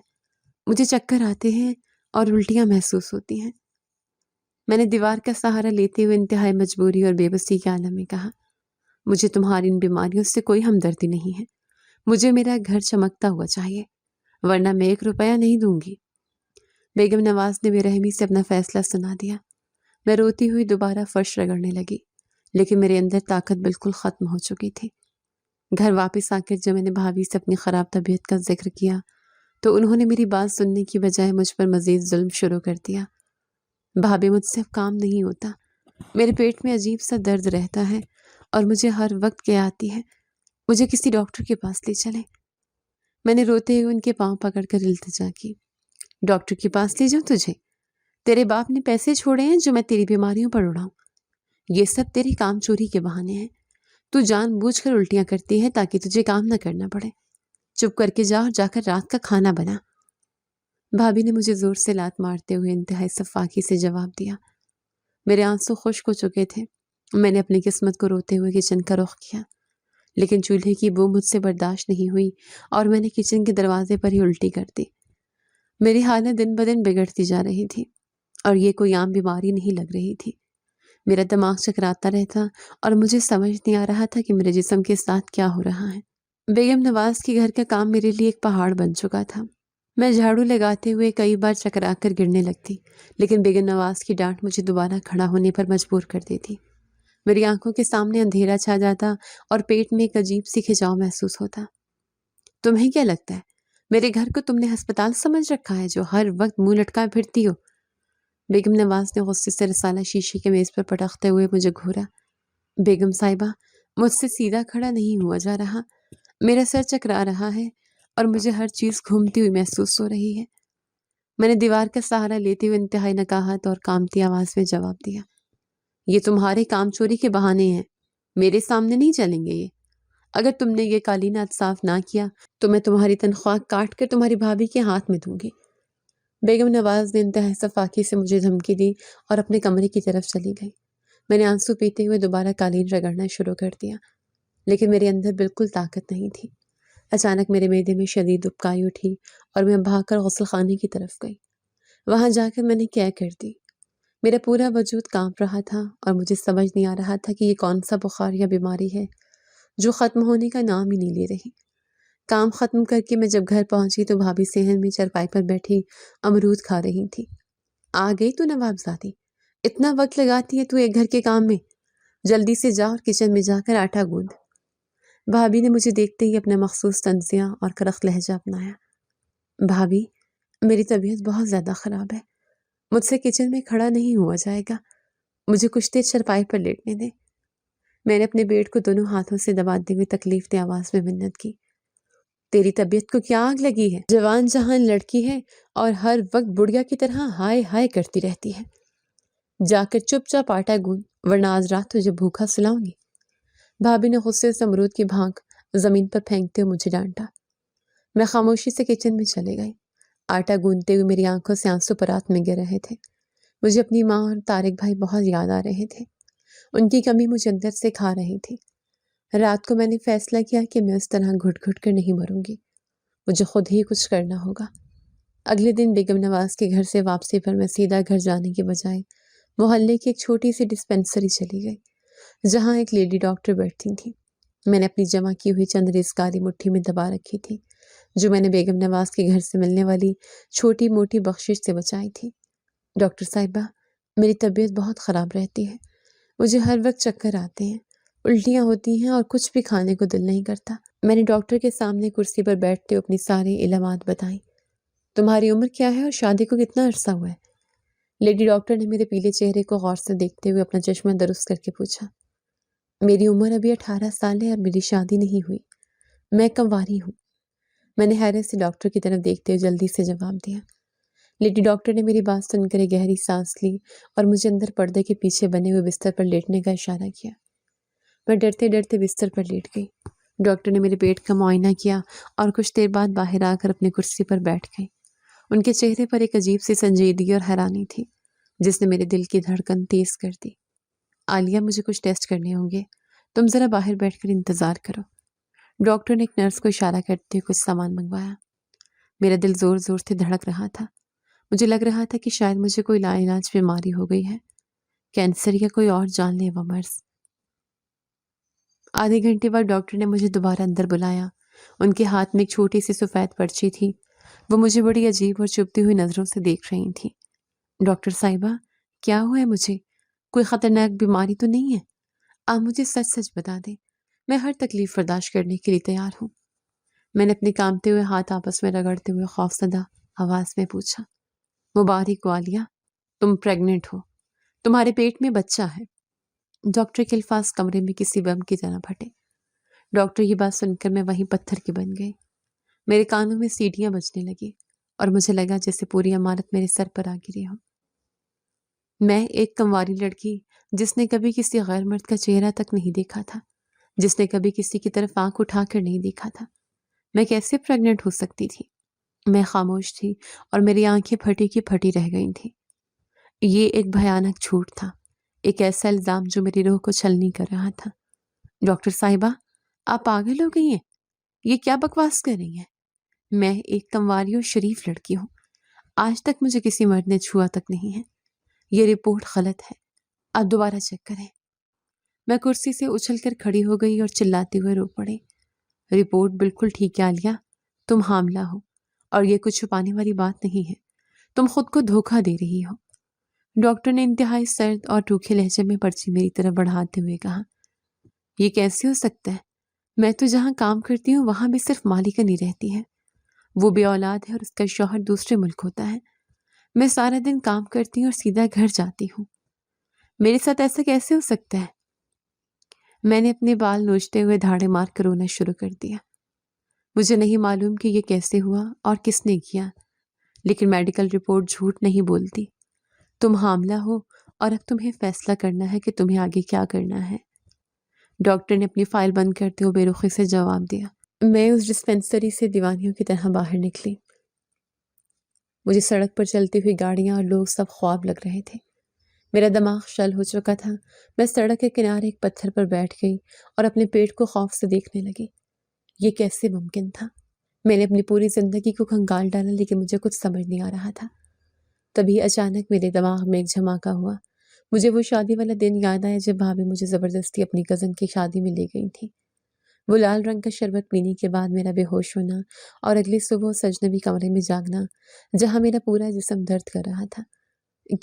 A: مجھے چکر آتے ہیں اور الٹیاں محسوس ہوتی ہیں۔ میں نے دیوار کا سہارا لیتے ہوئے انتہائی مجبوری اور بے بسی کے عالم میں کہا، مجھے تمہاری ان بیماریوں سے کوئی ہمدردی نہیں ہے، مجھے میرا گھر چمکتا ہوا چاہیے ورنہ میں 1 روپیہ نہیں دوں گی۔ بیگم نواز نے بے رحمی سے اپنا فیصلہ سنا دیا۔ میں روتی ہوئی دوبارہ فرش رگڑنے لگی لیکن میرے اندر طاقت بالکل ختم ہو چکی تھی۔ گھر واپس آ کر جب میں نے بھابھی سے اپنی خراب طبیعت کا ذکر کیا تو انہوں نے میری بات سننے کی بجائے مجھ پر مزید ظلم شروع کر دیا۔ بھابھی مجھ سے اب کام نہیں ہوتا، میرے پیٹ میں عجیب سا درد رہتا ہے اور مجھے ہر وقت کیا آتی ہے مجھے کسی ڈاکٹر کے پاس لے چلیں۔ میں نے روتے ہوئے ان کے پاؤں پکڑ کر التجا کی۔ ڈاکٹر کے پاس لے جاؤں تجھے؟ تیرے باپ نے پیسے چھوڑے ہیں جو میں تیری بیماریوں پر اڑاؤں؟ یہ سب تیری کام چوری کے بہانے ہیں۔ تو جان بوجھ کر الٹیاں کرتی ہے تاکہ تجھے کام نہ کرنا پڑے۔ چپ کر کے جا اور جا کر رات کا کھانا بنا۔ بھابھی نے مجھے زور سے لات مارتے ہوئے انتہائی صفاقی سے جواب دیا۔ میرے آنسو خشک ہو چکے تھے۔ میں نے اپنی قسمت کو روتے ہوئے کچن کا رخ کیا، لیکن چولہے کی بو مجھ سے برداشت نہیں ہوئی اور میں نے کچن کے دروازے پر ہی الٹی کر دی۔ میری حالت دن بدن بگڑتی جا رہی تھی اور یہ کوئی عام بیماری نہیں لگ رہی تھی۔ میرا دماغ چکراتا رہتا اور مجھے سمجھ نہیں آ رہا تھا کہ میرے جسم کے ساتھ کیا ہو رہا ہے۔ بیگم نواز کے گھر کا کام میرے لیے ایک پہاڑ بن چکا تھا۔ میں جھاڑو لگاتے ہوئے کئی بار چکرا کر گرنے لگتی، لیکن بیگم نواز کی ڈانٹ مجھے دوبارہ کھڑا ہونے پر مجبور کر دیتی۔ میری آنکھوں کے سامنے اندھیرا چھا جاتا اور پیٹ میں ایک عجیب سی کھچاؤ محسوس ہوتا۔ تمہیں کیا لگتا ہے میرے گھر کو تم نے ہسپتال سمجھ رکھا ہے جو ہر وقت منہ لٹکائے پھرتی ہو؟ بیگم نواز نے غصے سے رسالہ شیشے کے میز پر پٹکتے ہوئے مجھے گھورا۔ بیگم صاحبہ، مجھ سے سیدھا کھڑا نہیں ہوا جا رہا، میرا سر چکرا رہا ہے اور مجھے ہر چیز گھومتی ہوئی محسوس ہو رہی ہے۔ میں نے دیوار کا سہارا لیتے ہوئے انتہائی نکاہت اور کامتی آواز میں جواب دیا۔ یہ تمہارے کام چوری کے بہانے ہیں، میرے سامنے نہیں چلیں گے یہ۔ اگر تم نے یہ کالینات صاف نہ کیا تو میں تمہاری تنخواہ کاٹ کر تمہاری بھابھی کے ہاتھ میں دوں گی۔ بیگم نواز نے انتہائی صفاقی سے مجھے دھمکی دی اور اپنے کمرے کی طرف چلی گئی۔ میں نے آنسو پیتے ہوئے دوبارہ قالین رگڑنا شروع کر دیا، لیکن میرے اندر بالکل طاقت نہیں تھی۔ اچانک میرے معدے میں شدید ابکائی اٹھی اور میں بھاگ کر غسل خانے کی طرف گئی۔ وہاں جا کر میں نے کیا کر دی۔ میرا پورا وجود کانپ رہا تھا اور مجھے سمجھ نہیں آ رہا تھا کہ یہ کون سا بخار یا بیماری ہے جو ختم ہونے کا نام ہی نہیں لے رہی۔ کام ختم کر کے میں جب گھر پہنچی تو بھابھی صحن میں چرپائی پر بیٹھی امرود کھا رہی تھی۔ آ گئی تو نوابزادی، اتنا وقت لگاتی ہے تو ایک گھر کے کام میں؟ جلدی سے جا اور کچن میں جا کر آٹا گوندھ۔ بھابھی نے مجھے دیکھتے ہی اپنا مخصوص طنزیہ اور کرخت لہجہ اپنایا۔ بھابھی، میری طبیعت بہت زیادہ خراب ہے، مجھ سے کچن میں کھڑا نہیں ہوا جائے گا، مجھے کچھ دیر چرپائی پر لیٹنے دیں۔ میں نے اپنے پیٹ کو دونوں ہاتھوں سے دباتے ہوئے تکلیف دہ آواز میں منت کی۔ تیری طبیعت کو کیا آگ لگی ہے؟ جوان جہان لڑکی ہے اور ہر وقت بڑھیا کی طرح ہائے ہائے کرتی رہتی ہے۔ جا کر چپ چاپ آٹا گوندھ، ورنہ آج رات تجھے بھوکا سلاؤں گی۔ بھابھی نے غصے سے امرود کی بھانک زمین پر پھینکتے ہوئے مجھے ڈانٹا۔ میں خاموشی سے کچن میں چلے گئی۔ آٹا گوندتے ہوئے میری آنکھوں سے آنسو پرات میں گر رہے تھے۔ مجھے اپنی ماں اور طارق بھائی بہت یاد آ رہے تھے۔ ان کی کمی مجھے اندر سے کھا رہی تھی۔ رات کو میں نے فیصلہ کیا کہ میں اس طرح گھٹ گھٹ کر نہیں مروں گی، مجھے خود ہی کچھ کرنا ہوگا۔ اگلے دن بیگم نواز کے گھر سے واپسی پر میں سیدھا گھر جانے کے بجائے محلے کی ایک چھوٹی سی ڈسپینسری چلی گئی جہاں ایک لیڈی ڈاکٹر بیٹھتی تھی۔ میں نے اپنی جمع کی ہوئی چند رزقاری مٹھی میں دبا رکھی تھی جو میں نے بیگم نواز کے گھر سے ملنے والی چھوٹی موٹی بخشش سے بچائی تھی۔ ڈاکٹر صاحبہ، میری طبیعت بہت خراب رہتی ہے، مجھے ہر وقت چکر آتے ہیں، الٹیاں ہوتی ہیں اور کچھ بھی کھانے کو دل نہیں کرتا۔ میں نے ڈاکٹر کے سامنے کرسی پر بیٹھتے اپنی ساری علامات بتائیں۔ تمہاری عمر کیا ہے اور شادی کو کتنا عرصہ ہوا ہے؟ لیڈی ڈاکٹر نے میرے پیلے چہرے کو غور سے دیکھتے ہوئے اپنا چشمہ درست کر کے پوچھا۔ میری عمر ابھی 18 سال ہے اور میری شادی نہیں ہوئی، میں کنواری ہوں۔ میں نے حیرت سے ڈاکٹر کی طرف دیکھتے ہوئے جلدی سے جواب دیا۔ لیڈی ڈاکٹر نے میری بات سن کر ایک گہری سانس لی اور مجھے اندر پردے کے پیچھے بنے ہوئے بستر پر لیٹنے کا اشارہ کیا۔ میں ڈرتے ڈرتے بستر پر لیٹ گئی۔ ڈاکٹر نے میرے پیٹ کا معائنہ کیا اور کچھ دیر بعد باہر آ کر اپنی کرسی پر بیٹھ گئی۔ ان کے چہرے پر ایک عجیب سی سنجیدگی اور حیرانی تھی جس نے میرے دل کی دھڑکن تیز کر دی۔ عالیہ، مجھے کچھ ٹیسٹ کرنے ہوں گے، تم ذرا باہر بیٹھ کر انتظار کرو۔ ڈاکٹر نے ایک نرس کو اشارہ کرتے ہوئے کچھ سامان منگوایا۔ میرا دل زور زور سے دھڑک رہا تھا۔ مجھے لگ رہا تھا کہ شاید مجھے کوئی لا علاج بیماری ہو گئی ہے، کینسر یا کوئی اور جان لیوا مرض۔ آدھے گھنٹے بعد ڈاکٹر نے مجھے دوبارہ اندر بلایا۔ ان کے ہاتھ میں ایک چھوٹی سی سفید پرچی تھی۔ وہ مجھے بڑی عجیب اور چبھتی ہوئی نظروں سے دیکھ رہی تھی۔ ڈاکٹر صاحبہ، کیا ہوا ہے مجھے؟ کوئی خطرناک بیماری تو نہیں ہے؟ آپ مجھے سچ سچ بتا دیں، میں ہر تکلیف برداشت کرنے کے لیے تیار ہوں۔ میں نے اپنے کامتے ہوئے ہاتھ آپس میں رگڑتے ہوئے خوفزدہ آواز میں پوچھا، مبارک ہو عالیہ، تم پریگننٹ ہو، تمہارے پیٹ میں بچہ ہے۔ ڈاکٹر کے الفاظ کمرے میں کسی بم کی طرح پھٹے۔ ڈاکٹر یہ بات سن کر میں وہیں پتھر کی بن گئی۔ میرے کانوں میں سیٹیاں بجنے لگی اور مجھے لگا جیسے پوری عمارت میرے سر پر آ گری ہو۔ میں ایک کنواری لڑکی جس نے کبھی کسی غیر مرد کا چہرہ تک نہیں دیکھا تھا، جس نے کبھی کسی کی طرف آنکھ اٹھا کر نہیں دیکھا تھا، میں کیسے پریگننٹ ہو سکتی تھی؟ میں خاموش تھی اور میری آنکھیں پھٹی کی پھٹی رہ گئی تھیں۔ یہ ایک بھیانک جھوٹ تھا، ایک ایسا الزام جو میری روح کو چھلنی کر رہا تھا۔ ڈاکٹر صاحبہ، آپ پاگل ہو گئی ہیں؟ یہ کیا بکواس کر رہی ہیں؟ میں ایک کنواری اور شریف لڑکی ہوں، آج تک مجھے کسی مرد نے چھوا تک نہیں ہے۔ یہ رپورٹ غلط ہے، آپ دوبارہ چیک کریں۔ میں کرسی سے اچھل کر کھڑی ہو گئی اور چلاتے ہوئے رو پڑی۔ رپورٹ بالکل ٹھیک ہے عالیہ، تم حاملہ ہو اور یہ کچھ چھپانے والی بات نہیں ہے، تم خود کو دھوکہ دے رہی ہو۔ ڈاکٹر نے انتہائی سرد اور روکھے لہجے میں پرچی میری طرف بڑھاتے ہوئے کہا، یہ کیسے ہو سکتا ہے؟ میں تو جہاں کام کرتی ہوں وہاں بھی صرف مالکہ نہیں رہتی ہے، وہ بے اولاد ہے اور اس کا شوہر دوسرے ملک ہوتا ہے۔ میں سارا دن کام کرتی ہوں اور سیدھا گھر جاتی ہوں، میرے ساتھ ایسا کیسے ہو سکتا ہے؟ میں نے اپنے بال نوچتے ہوئے دھاڑے مار کر رونا شروع کر دیا۔ مجھے نہیں معلوم کہ یہ کیسے ہوا اور کس نے کیا، لیکن میڈیکل رپورٹ جھوٹ نہیں بولتی۔ تم حاملہ ہو اور اب تمہیں فیصلہ کرنا ہے کہ تمہیں آگے کیا کرنا ہے۔ ڈاکٹر نے اپنی فائل بند کرتے ہوئے بے رخی سے جواب دیا۔ میں اس ڈسپینسری سے دیوانیوں کی طرح باہر نکلی۔ مجھے سڑک پر چلتی ہوئی گاڑیاں اور لوگ سب خواب لگ رہے تھے۔ میرا دماغ شل ہو چکا تھا۔ میں سڑک کے کنارے ایک پتھر پر بیٹھ گئی اور اپنے پیٹ کو خوف سے دیکھنے لگی۔ یہ کیسے ممکن تھا؟ میں نے اپنی پوری زندگی کو کھنگال ڈالا لیکن مجھے کچھ سمجھ نہیں آ رہا تھا۔ تبھی اچانک میرے دماغ میں ایک جھماکا ہوا۔ مجھے وہ شادی والا دن یاد آیا جب بھابھی مجھے زبردستی اپنی کزن کی شادی میں لے گئی تھی۔ وہ لال رنگ کا شربت پینے کے بعد میرا بے ہوش ہونا اور اگلی صبح اس اجنبی کمرے میں جاگنا جہاں میرا پورا جسم درد کر رہا تھا۔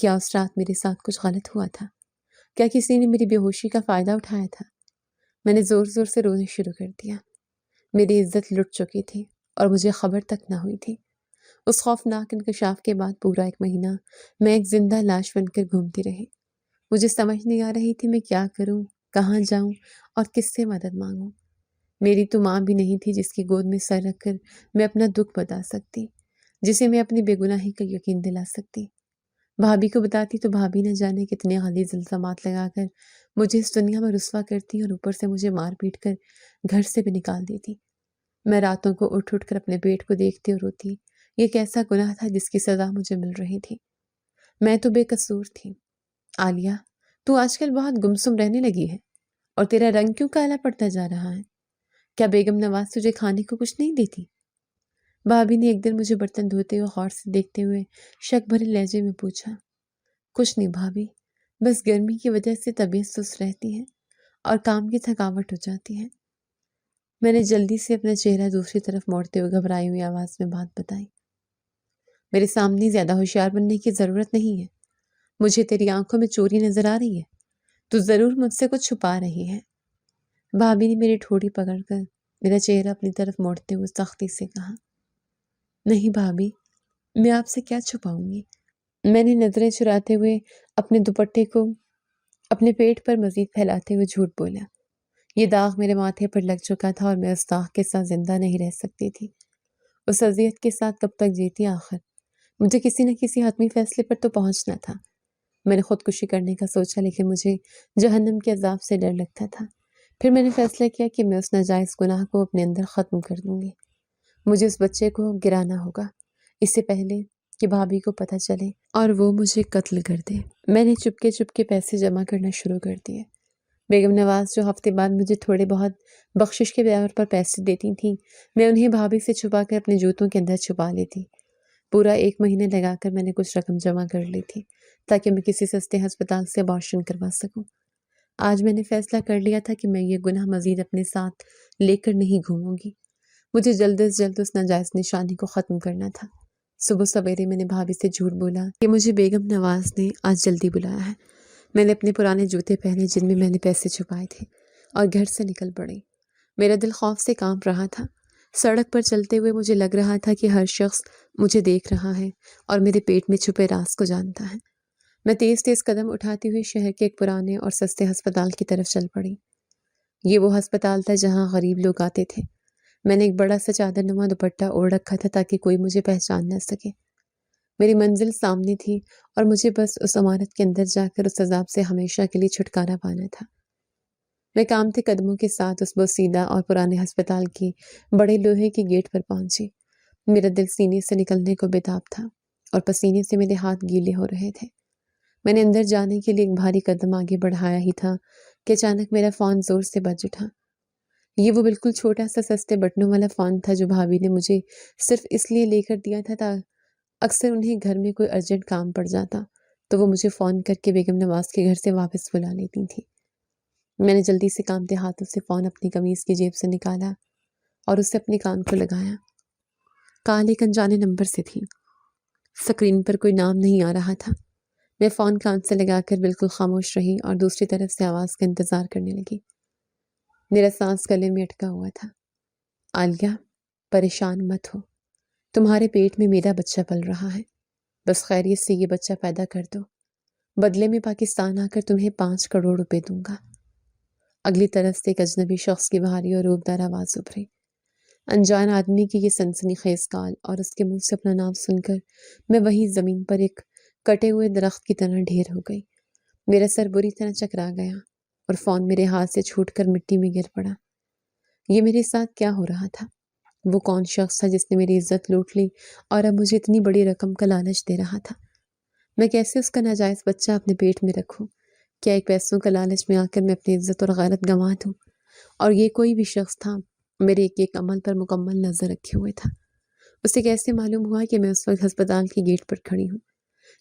A: کیا اس رات میرے ساتھ کچھ غلط ہوا تھا؟ کیا کسی نے میری بے ہوشی کا فائدہ اٹھایا تھا؟ میں نے زور زور سے رونا شروع کر دیا۔ میری عزت لٹ چکی تھی اور مجھے خبر تک نہ ہوئی تھی۔ اس خوفناک انکشاف کے بعد پورا 1 مہینہ میں ایک زندہ لاش بن کر گھومتی رہی۔ مجھے سمجھ نہیں آ رہی تھی میں کیا کروں، کہاں جاؤں اور کس سے مدد مانگوں۔ میری تو ماں بھی نہیں تھی جس کی گود میں سر رکھ کر میں اپنا دکھ بتا سکتی، جسے میں اپنی بے گناہی کا یقین دلا سکتی۔ بھابھی کو بتاتی تو بھابھی نہ جانے کتنے غلیظ الزامات لگا کر مجھے اس دنیا میں رسوا کرتی اور اوپر سے مجھے مار پیٹ کر گھر سے بھی نکال دیتی۔ میں راتوں کو اٹھ اٹھ کر اپنے پیٹ کو دیکھتی اور روتی۔ یہ کیسا گناہ تھا جس کی سزا مجھے مل رہی تھی؟ میں تو بے قصور تھی۔ عالیہ، تو آج کل بہت گمسم رہنے لگی ہے اور تیرا رنگ کیوں کالا پڑتا جا رہا ہے؟ کیا بیگم نواز تجھے کھانے کو کچھ نہیں دیتی؟ بھابھی نے ایک دن مجھے برتن دھوتے ہوئے غور سے دیکھتے ہوئے شک بھرے لہجے میں پوچھا۔ کچھ نہیں بھابھی، بس گرمی کی وجہ سے طبیعت سست رہتی ہے اور کام کی تھکاوٹ ہو جاتی ہے۔ میں نے جلدی سے اپنا چہرہ دوسری طرف موڑتے ہوئے گھبرائی ہوئی آواز میں بات بتائی۔ میرے سامنے زیادہ ہوشیار بننے کی ضرورت نہیں ہے۔ مجھے تیری آنکھوں میں چوری نظر آ رہی ہے، تو ضرور مجھ سے کچھ چھپا رہی ہے۔ بھابھی نے میری ٹھوڑی پکڑ کر میرا چہرہ اپنی طرف موڑتے ہوئے سختی سے کہا۔ نہیں بھابھی، میں آپ سے کیا چھپاؤں گی؟ میں نے نظریں چراتے ہوئے اپنے دوپٹے کو اپنے پیٹ پر مزید پھیلاتے ہوئے جھوٹ بولا۔ یہ داغ میرے ماتھے پر لگ چکا تھا اور میں اس داغ کے ساتھ زندہ نہیں رہ سکتی تھی۔ اس اذیت کے ساتھ کب تک جیتی آخر؟ مجھے کسی نہ کسی حتمی فیصلے پر تو پہنچنا تھا۔ میں نے خودکشی کرنے کا سوچا لیکن مجھے جہنم کے عذاب سے ڈر لگتا تھا۔ پھر میں نے فیصلہ کیا کہ میں اس ناجائز گناہ کو اپنے اندر ختم کر دوں گی۔ مجھے اس بچے کو گرانا ہوگا اس سے پہلے کہ بھابھی کو پتہ چلے اور وہ مجھے قتل کر دے۔ میں نے چپکے پیسے جمع کرنا شروع کر دیے۔ بیگم نواز جو ہفتے بعد مجھے تھوڑے بہت بخشش کے طور پر پیسے دیتی تھیں، میں انہیں بھابھی سے چھپا کر اپنے جوتوں کے اندر چھپا لیتی۔ پورا 1 مہینہ لگا کر میں نے کچھ رقم جمع کر لی تھی تاکہ میں کسی سستے ہسپتال سے ابارشن کروا سکوں۔ آج میں نے فیصلہ کر لیا تھا کہ میں یہ گناہ مزید اپنے ساتھ لے کر نہیں گھوموں گی۔ مجھے جلد از جلد اس ناجائز نشانی کو ختم کرنا تھا۔ صبح سویرے میں نے بھابھی سے جھوٹ بولا کہ مجھے بیگم نواز نے آج جلدی بلایا ہے۔ میں نے اپنے پرانے جوتے پہنے جن میں نے پیسے چھپائے تھے اور گھر سے نکل پڑی۔ میرا دل خوف سے کانپ رہا تھا۔ سڑک پر چلتے ہوئے مجھے لگ رہا تھا کہ ہر شخص مجھے دیکھ رہا ہے اور میرے پیٹ میں چھپے راز کو جانتا ہے۔ میں تیز تیز قدم اٹھاتی ہوئی شہر کے ایک پرانے اور سستے ہسپتال کی طرف چل پڑی۔ یہ وہ ہسپتال تھا جہاں غریب لوگ آتے تھے۔ میں نے ایک بڑا سا چادر نما دوپٹہ اوڑھ رکھا تھا تاکہ کوئی مجھے پہچان نہ سکے۔ میری منزل سامنے تھی اور مجھے بس اس عمارت کے اندر جا کر اس عذاب سے ہمیشہ کے لیے چھٹکارا پانا تھا۔ میں کانپتے قدموں کے ساتھ اس بوسیدہ اور پرانے ہسپتال کی بڑے لوہے کے گیٹ پر پہنچی۔ میرا دل سینے سے نکلنے کو بےتاب تھا اور پسینے سے میرے ہاتھ گیلے ہو رہے تھے۔ میں نے اندر جانے کے لیے ایک بھاری قدم آگے بڑھایا ہی تھا کہ اچانک میرا فون زور سے بج اٹھا۔ یہ وہ بالکل چھوٹا سا سستے بٹنوں والا فون تھا جو بھابھی نے مجھے صرف اس لیے لے کر دیا تھا اکثر انہیں گھر میں کوئی ارجنٹ کام پڑ جاتا تو وہ مجھے فون کر کے بیگم نواز کے گھر سے واپس بلا لیتی تھی۔ میں نے جلدی سے کانپتے ہاتھوں سے فون اپنی قمیض کی جیب سے نکالا اور اسے اپنے کان کو لگایا۔ کال ایک انجانے نمبر سے تھی۔ سکرین پر کوئی نام نہیں آ رہا تھا۔ میں فون کان سے لگا کر بالکل خاموش رہی اور دوسری طرف سے آواز کا انتظار کرنے لگی۔ میرا سانس گلے میں اٹکا ہوا تھا۔ عالیہ، پریشان مت ہو، تمہارے پیٹ میں میرا بچہ پل رہا ہے، بس خیریت سے یہ بچہ پیدا کر دو، بدلے میں پاکستان آ کر تمہیں 5 کروڑ روپے دوں گا۔ اگلی طرف سے ایک اجنبی شخص کی بھاری اور روبدار آواز ابھری۔ انجان آدمی کی یہ سنسنی خیز کال اور اس کے منہ سے اپنا نام سن کر میں وہیں زمین پر ایک کٹے ہوئے درخت کی طرح ڈھیر ہو گئی۔ میرا سر بری طرح چکرا گیا اور فون میرے ہاتھ سے چھوٹ کر مٹی میں گر پڑا۔ یہ میرے ساتھ کیا ہو رہا تھا؟ وہ کون شخص تھا جس نے میری عزت لوٹ لی اور اب مجھے اتنی بڑی رقم کا لالچ دے رہا تھا؟ میں کیسے اس کا ناجائز بچہ اپنے پیٹ میں رکھوں؟ کیا ایک پیسوں کا لالچ میں آ کر میں اپنی عزت اور غیرت گنوا دوں؟ اور یہ کوئی بھی شخص تھا میرے ایک ایک عمل پر مکمل نظر رکھے ہوئے تھا۔ اسے کیسے معلوم ہوا کہ میں اس وقت ہسپتال کے گیٹ پر کھڑی ہوں؟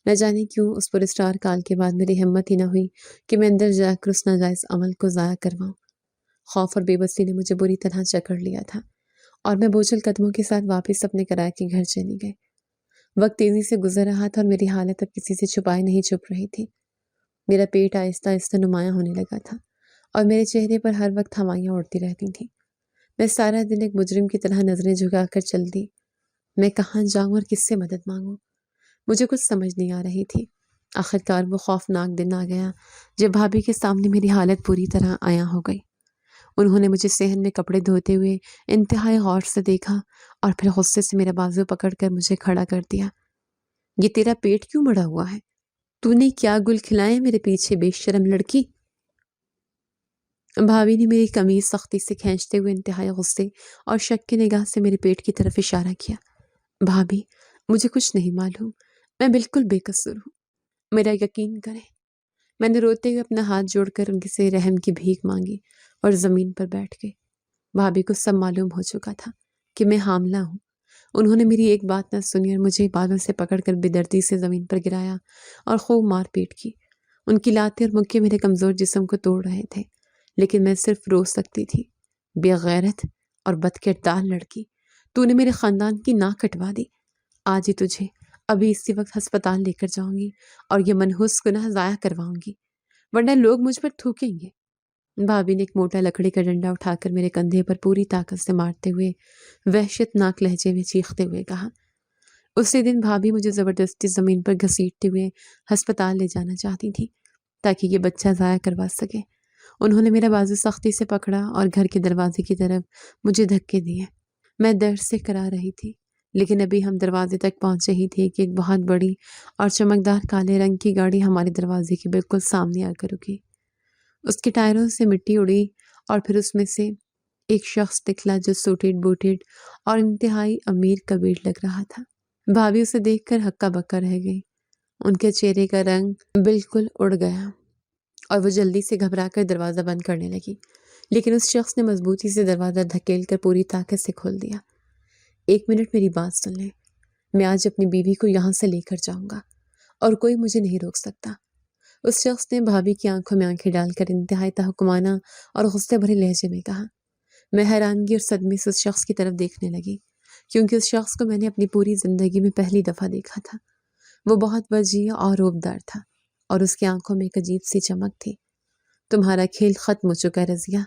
A: نہ جانے کیوں اس پر اسٹار کال کے بعد میری ہمت ہی نہ ہوئی کہ میں اندر جا کر اس ناجائز عمل کو ضائع کرواؤں۔ خوف اور بے بسی نے مجھے بری طرح جکڑ لیا تھا اور میں بوجھل قدموں کے ساتھ واپس اپنے کرائے کے گھر چلی گئی۔ وقت تیزی سے گزر رہا تھا اور میری حالت اب کسی سے چھپائے نہیں چھپ رہی تھی۔ میرا پیٹ آہستہ آہستہ نمایاں ہونے لگا تھا اور میرے چہرے پر ہر وقت ہوائیاں اڑتی رہتی تھیں۔ میں سارا دن ایک مجرم کی طرح نظریں جھکا کر چلتی۔ میں کہاں جاؤں اور کس سے مدد مانگوں؟ مجھے کچھ سمجھ نہیں آ رہی تھی۔ آخرکار وہ خوفناک دن آ گیا جب بھابھی کے سامنے میری حالت پوری طرح عیاں ہو گئی۔ انہوں نے مجھے صحن میں کپڑے دھوتے ہوئے انتہائی غور سے دیکھا اور پھر غصے سے میرا بازو پکڑ کر مجھے کھڑا کر دیا۔ یہ تیرا پیٹ کیوں بڑا ہوا ہے؟ تو نے کیا گل کھلائے میرے پیچھے، بے شرم لڑکی؟ بھابھی نے میری قمیض سختی سے کھینچتے ہوئے انتہائی غصے اور شک کی نگاہ سے میرے پیٹ کی طرف اشارہ کیا۔ بھابھی، مجھے کچھ نہیں معلوم، میں بالکل بے قصور ہوں، میرا یقین کریں۔ میں نے روتے ہوئے اپنا ہاتھ جوڑ کر ان سے رحم کی بھیک مانگی اور زمین پر بیٹھ گئی۔ بھابھی کو سب معلوم ہو چکا تھا کہ میں حاملہ ہوں۔ انہوں نے میری ایک بات نہ سنی اور مجھے بالوں سے پکڑ کر بے دردی سے زمین پر گرایا اور خوب مار پیٹ کی۔ ان کی لاتیں اور مکے میرے کمزور جسم کو توڑ رہے تھے، لیکن میں صرف رو سکتی تھی۔ بے غیرت اور بدکردار لڑکی، تو نے میرے خاندان کی ناک کٹوا دی۔ آج ہی تجھے ابھی اسی وقت ہسپتال لے کر جاؤں گی اور یہ منحوس گناہ ضائع کرواؤں گی، ورنہ لوگ مجھ پر تھوکیں گے۔ بھابھی نے ایک موٹا لکڑی کا ڈنڈا اٹھا کر میرے کندھے پر پوری طاقت سے مارتے ہوئے وحشت ناک لہجے میں چیختے ہوئے کہا۔ اسی دن بھابھی مجھے زبردستی زمین پر گھسیٹتے ہوئے ہسپتال لے جانا چاہتی تھی تاکہ یہ بچہ ضائع کروا سکے۔ انہوں نے میرا بازو سختی سے پکڑا اور گھر کے دروازے کی طرف مجھے دھکے دیے۔ میں درد سے کرا رہی تھی، لیکن ابھی ہم دروازے تک پہنچے ہی تھے کہ ایک بہت بڑی اور چمکدار کالے رنگ کی گاڑی ہمارے دروازے کے بالکل سامنے آ کر رکی۔ اس کے ٹائروں سے مٹی اڑی اور پھر اس میں سے ایک شخص نکلا جو سوٹیڈ بوٹیڈ اور انتہائی امیر کبیر لگ رہا تھا۔ بھابھی اسے دیکھ کر ہکا بکا رہ گئی۔ ان کے چہرے کا رنگ بالکل اڑ گیا اور وہ جلدی سے گھبرا کر دروازہ بند کرنے لگی، لیکن اس شخص نے مضبوطی سے دروازہ دھکیل کر پوری طاقت سے کھول دیا۔ 1 منٹ میری بات سن لیں، میں آج اپنی بیوی کو یہاں سے لے کر جاؤں گا اور کوئی مجھے نہیں روک سکتا۔ اس شخص نے بھابھی کی آنکھوں میں آنکھیں ڈال کر انتہائی تحکمانہ اور غصے بھرے لہجے میں کہا۔ میں حیرانگی اور صدمے سے اس شخص کی طرف دیکھنے لگی، کیونکہ اس شخص کو میں نے اپنی پوری زندگی میں پہلی دفعہ دیکھا تھا۔ وہ بہت وجیح اور روبدار تھا اور اس کی آنکھوں میں ایک عجیب سی چمک تھی۔ تمہارا کھیل ختم ہو چکا ہے رضیہ،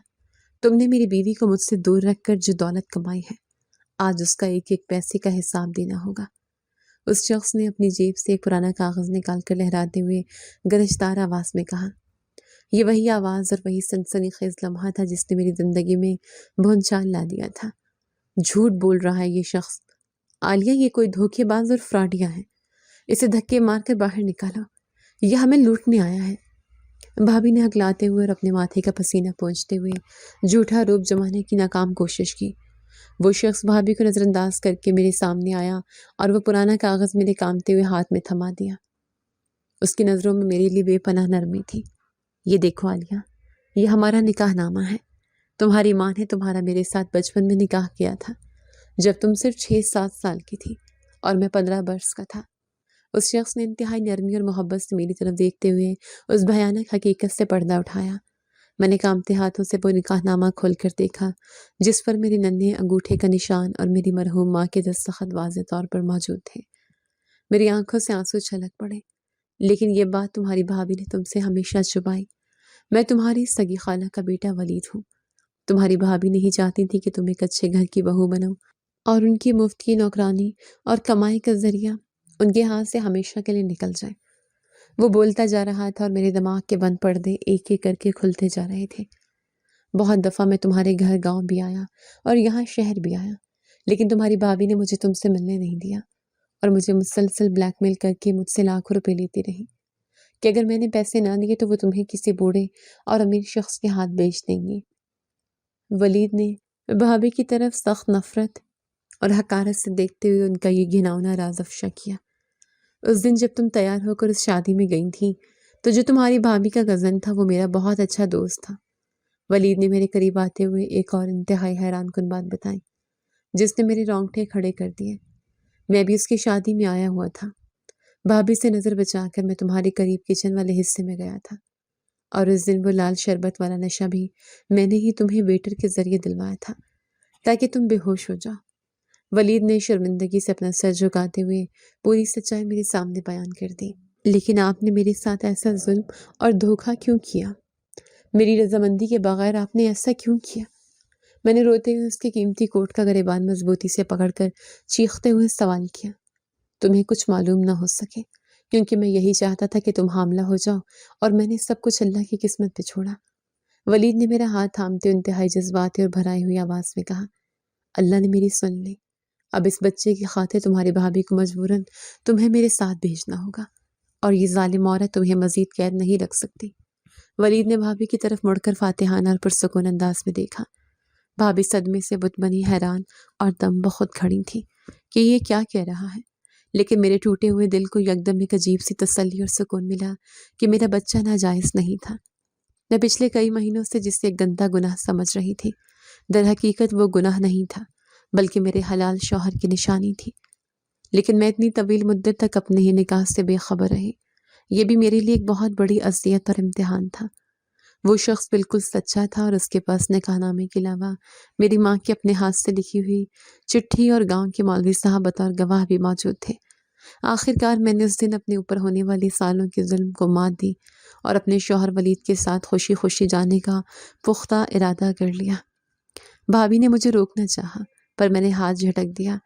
A: تم نے میری بیوی کو مجھ سے دور رکھ کر جو دولت کمائی ہے، آج اس کا ایک ایک پیسے کا حساب دینا ہوگا۔ اس شخص نے اپنی جیب سے ایک پرانا کاغذ نکال کر لہراتے ہوئے گرجدار آواز میں کہا۔ یہ وہی آواز اور وہی سنسنی خیز لمحہ تھا جس نے میری زندگی میں بھونچال لا دیا تھا۔ جھوٹ بول رہا ہے یہ شخص۔ عالیہ، یہ کوئی دھوکے باز اور فراڈیا ہے۔ اسے دھکے مار کر باہر نکالو، یہ ہمیں لوٹنے آیا ہے۔ بھابھی نے ہکلاتے ہوئے اور اپنے ماتھے کا پسینہ پونچھتے ہوئے جھوٹا روپ جمانے کی ناکام کوشش کی۔ وہ شخص بھابھی کو نظر انداز کر کے میرے سامنے آیا اور وہ پرانا کاغذ میرے کامتے ہوئے ہاتھ میں تھما دیا۔ اس کی نظروں میں میرے لیے بے پناہ نرمی تھی۔ یہ دیکھو عالیہ، یہ ہمارا نکاح نامہ ہے۔ تمہاری ماں نے تمہارا میرے ساتھ بچپن میں نکاح کیا تھا، جب تم صرف 6-7 سال کی تھی اور میں 15 برس کا تھا۔ اس شخص نے انتہائی نرمی اور محبت سے میری طرف دیکھتے ہوئے اس بھیانک حقیقت سے پردہ اٹھایا۔ میں نے کانپتے ہاتھوں سے وہ نکاح نامہ کھول کر دیکھا جس پر میرے ننھے انگوٹھے کا نشان اور میری مرحوم ماں کے دستخط واضح طور پر موجود تھے۔ میری آنکھوں سے آنسو چھلک پڑے۔ لیکن یہ بات تمہاری بھابھی نے تم سے ہمیشہ چھپائی۔ میں تمہاری سگی خالہ کا بیٹا ولید ہوں۔ تمہاری بھابھی نہیں چاہتی تھی کہ تم ایک اچھے گھر کی بہو بنو اور ان کی مفت کی نوکرانی اور کمائی کا ذریعہ ان کے ہاتھ سے ہمیشہ کے لیے نکل جائے۔ وہ بولتا جا رہا تھا اور میرے دماغ کے بند پردے ایک ایک کر کے کھلتے جا رہے تھے۔ بہت دفعہ میں تمہارے گھر گاؤں بھی آیا اور یہاں شہر بھی آیا، لیکن تمہاری بھابھی نے مجھے تم سے ملنے نہیں دیا اور مجھے مسلسل بلیک میل کر کے مجھ سے لاکھوں روپے لیتی رہی کہ اگر میں نے پیسے نہ دیے تو وہ تمہیں کسی بوڑھے اور امیر شخص کے ہاتھ بیچ دیں گی۔ ولید نے بھابھی کی طرف سخت نفرت اور حقارت سے دیکھتے ہوئے ان کا یہ گھناؤنا راز افشا کیا۔ اس دن جب تم تیار ہو کر اس شادی میں گئی تھی تو جو تمہاری بھابھی کا کزن تھا وہ میرا بہت اچھا دوست تھا۔ ولید نے میرے قریب آتے ہوئے ایک اور انتہائی حیران کن بات بتائی جس نے میرے رونگٹے کھڑے کر دیے۔ میں بھی اس کی شادی میں آیا ہوا تھا۔ بھابھی سے نظر بچا کر میں تمہارے قریب کچن والے حصے میں گیا تھا اور اس دن وہ لال شربت والا نشہ بھی میں نے ہی تمہیں ویٹر کے ذریعے دلوایا تھا تاکہ تم بے ہوش ہو جاؤ۔ ولید نے شرمندگی سے اپنا سر جھکاتے ہوئے پوری سچائی میرے سامنے بیان کر دی۔ لیکن آپ نے میرے ساتھ ایسا ظلم اور دھوکہ کیوں کیا؟ میری رضامندی کے بغیر آپ نے ایسا کیوں کیا؟ میں نے روتے ہوئے اس کے قیمتی کوٹ کا گریبان مضبوطی سے پکڑ کر چیختے ہوئے سوال کیا۔ تمہیں کچھ معلوم نہ ہو سکے کیونکہ میں یہی چاہتا تھا کہ تم حاملہ ہو جاؤ اور میں نے سب کچھ اللہ کی قسمت پہ چھوڑا۔ ولید نے میرا ہاتھ تھامتے انتہائی جذباتی اور بھرائی ہوئی آواز میں کہا، اللہ نے میری سن لی۔ اب اس بچے کی خاطر تمہاری بھابھی کو مجبوراً تمہیں میرے ساتھ بھیجنا ہوگا اور یہ ظالم عورت تمہیں مزید قید نہیں رکھ سکتی۔ ولید نے بھابھی کی طرف مڑ کر فاتحانہ اور پرسکون انداز میں دیکھا۔ بھابھی صدمے سے بت بنی حیران اور دم بخود کھڑی تھی کہ یہ کیا کہہ رہا ہے، لیکن میرے ٹوٹے ہوئے دل کو یکدم ایک عجیب سی تسلی اور سکون ملا کہ میرا بچہ ناجائز نہیں تھا۔ میں پچھلے کئی مہینوں سے جسے ایک گندا گناہ سمجھ رہی تھی، در حقیقت وہ گناہ نہیں تھا بلکہ میرے حلال شوہر کی نشانی تھی۔ لیکن میں اتنی طویل مدت تک اپنے ہی نکاح سے بے خبر رہی۔ یہ بھی میرے لیے ایک بہت بڑی اذیت اور امتحان تھا۔ وہ شخص بالکل سچا تھا اور اس کے پاس نکاح نامے کے علاوہ میری ماں کے اپنے ہاتھ سے لکھی ہوئی چٹھی اور گاؤں کے مولوی صاحب بطور گواہ بھی موجود تھے۔ آخرکار میں نے اس دن اپنے اوپر ہونے والی سالوں کے ظلم کو مات دی اور اپنے شوہر ولید کے ساتھ خوشی خوشی جانے کا پختہ ارادہ کر لیا۔ بھابھی نے مجھے روکنا چاہا پر میں نے ہاتھ جھٹک دیا۔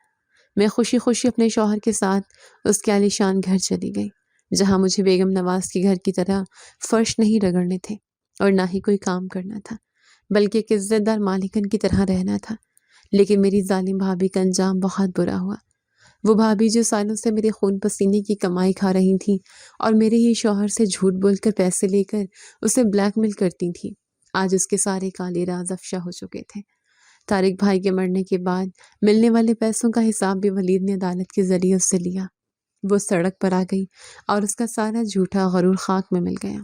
A: میں خوشی خوشی اپنے شوہر کے ساتھ اس کے عالیشان گھر چلی گئی جہاں مجھے بیگم نواز کے گھر کی طرح فرش نہیں رگڑنے تھے اور نہ ہی کوئی کام کرنا تھا بلکہ ایک عزت دار مالکن کی طرح رہنا تھا۔ لیکن میری ظالم بھابھی کا انجام بہت برا ہوا۔ وہ بھابھی جو سالوں سے میرے خون پسینے کی کمائی کھا رہی تھی اور میرے ہی شوہر سے جھوٹ بول کر پیسے لے کر اسے بلیک میل کرتی تھی، آج اس کے سارے کالے راز افشا ہو چکے تھے۔ طارق بھائی کے مرنے کے بعد ملنے والے پیسوں کا حساب بھی ولید نے عدالت کے ذریعے اس سے لیا۔ وہ سڑک پر آ گئی اور اس کا سارا جھوٹا غرور خاک میں مل گیا۔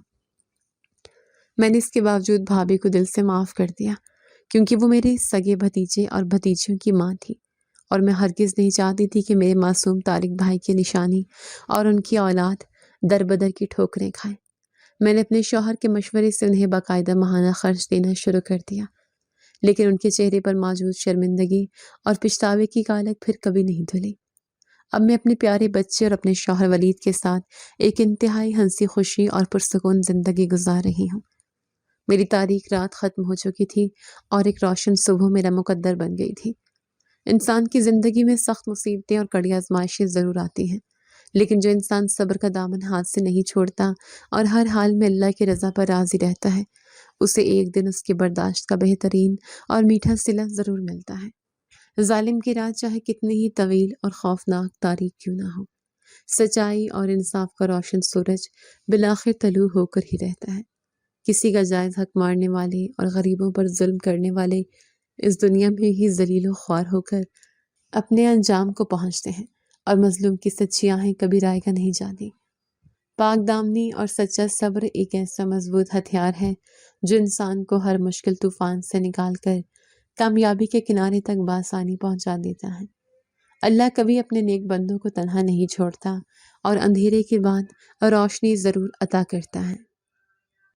A: میں نے اس کے باوجود بھابھی کو دل سے معاف کر دیا کیونکہ وہ میرے سگے بھتیجے اور بھتیجیوں کی ماں تھی اور میں ہرگز نہیں چاہتی تھی کہ میرے معصوم طارق بھائی کی نشانی اور ان کی اولاد در بدر کی ٹھوکریں کھائیں۔ میں نے اپنے شوہر کے مشورے سے انہیں باقاعدہ ماہانہ خرچ دینا شروع کر دیا، لیکن ان کے چہرے پر موجود شرمندگی اور پچھتاوے کی کالک پھر کبھی نہیں دھلی۔ اب میں اپنے پیارے بچے اور اپنے شوہر ولید کے ساتھ ایک انتہائی ہنسی خوشی اور پرسکون زندگی گزار رہی ہوں۔ میری تاریک رات ختم ہو چکی تھی اور ایک روشن صبح میرا مقدر بن گئی تھی۔ انسان کی زندگی میں سخت مصیبتیں اور کڑی آزمائشیں ضرور آتی ہیں، لیکن جو انسان صبر کا دامن ہاتھ سے نہیں چھوڑتا اور ہر حال میں اللہ کی رضا پر راضی رہتا ہے، اسے ایک دن اس کے برداشت کا بہترین اور میٹھا صلہ ضرور ملتا ہے۔ ظالم کی رات چاہے کتنی ہی طویل اور خوفناک تاریک کیوں نہ ہو، سچائی اور انصاف کا روشن سورج بالآخر طلوع ہو کر ہی رہتا ہے۔ کسی کا جائز حق مارنے والے اور غریبوں پر ظلم کرنے والے اس دنیا میں ہی ذلیل و خوار ہو کر اپنے انجام کو پہنچتے ہیں، اور مظلوم کی سچی آہیں کبھی رائے گا نہیں جاتی۔ پاک دامنی اور سچا صبر ایک ایسا مضبوط ہتھیار ہے جو انسان کو ہر مشکل طوفان سے نکال کر کامیابی کے کنارے تک بآسانی پہنچا دیتا ہے۔ اللہ کبھی اپنے نیک بندوں کو تنہا نہیں چھوڑتا اور اندھیرے کے بعد روشنی ضرور عطا کرتا ہے۔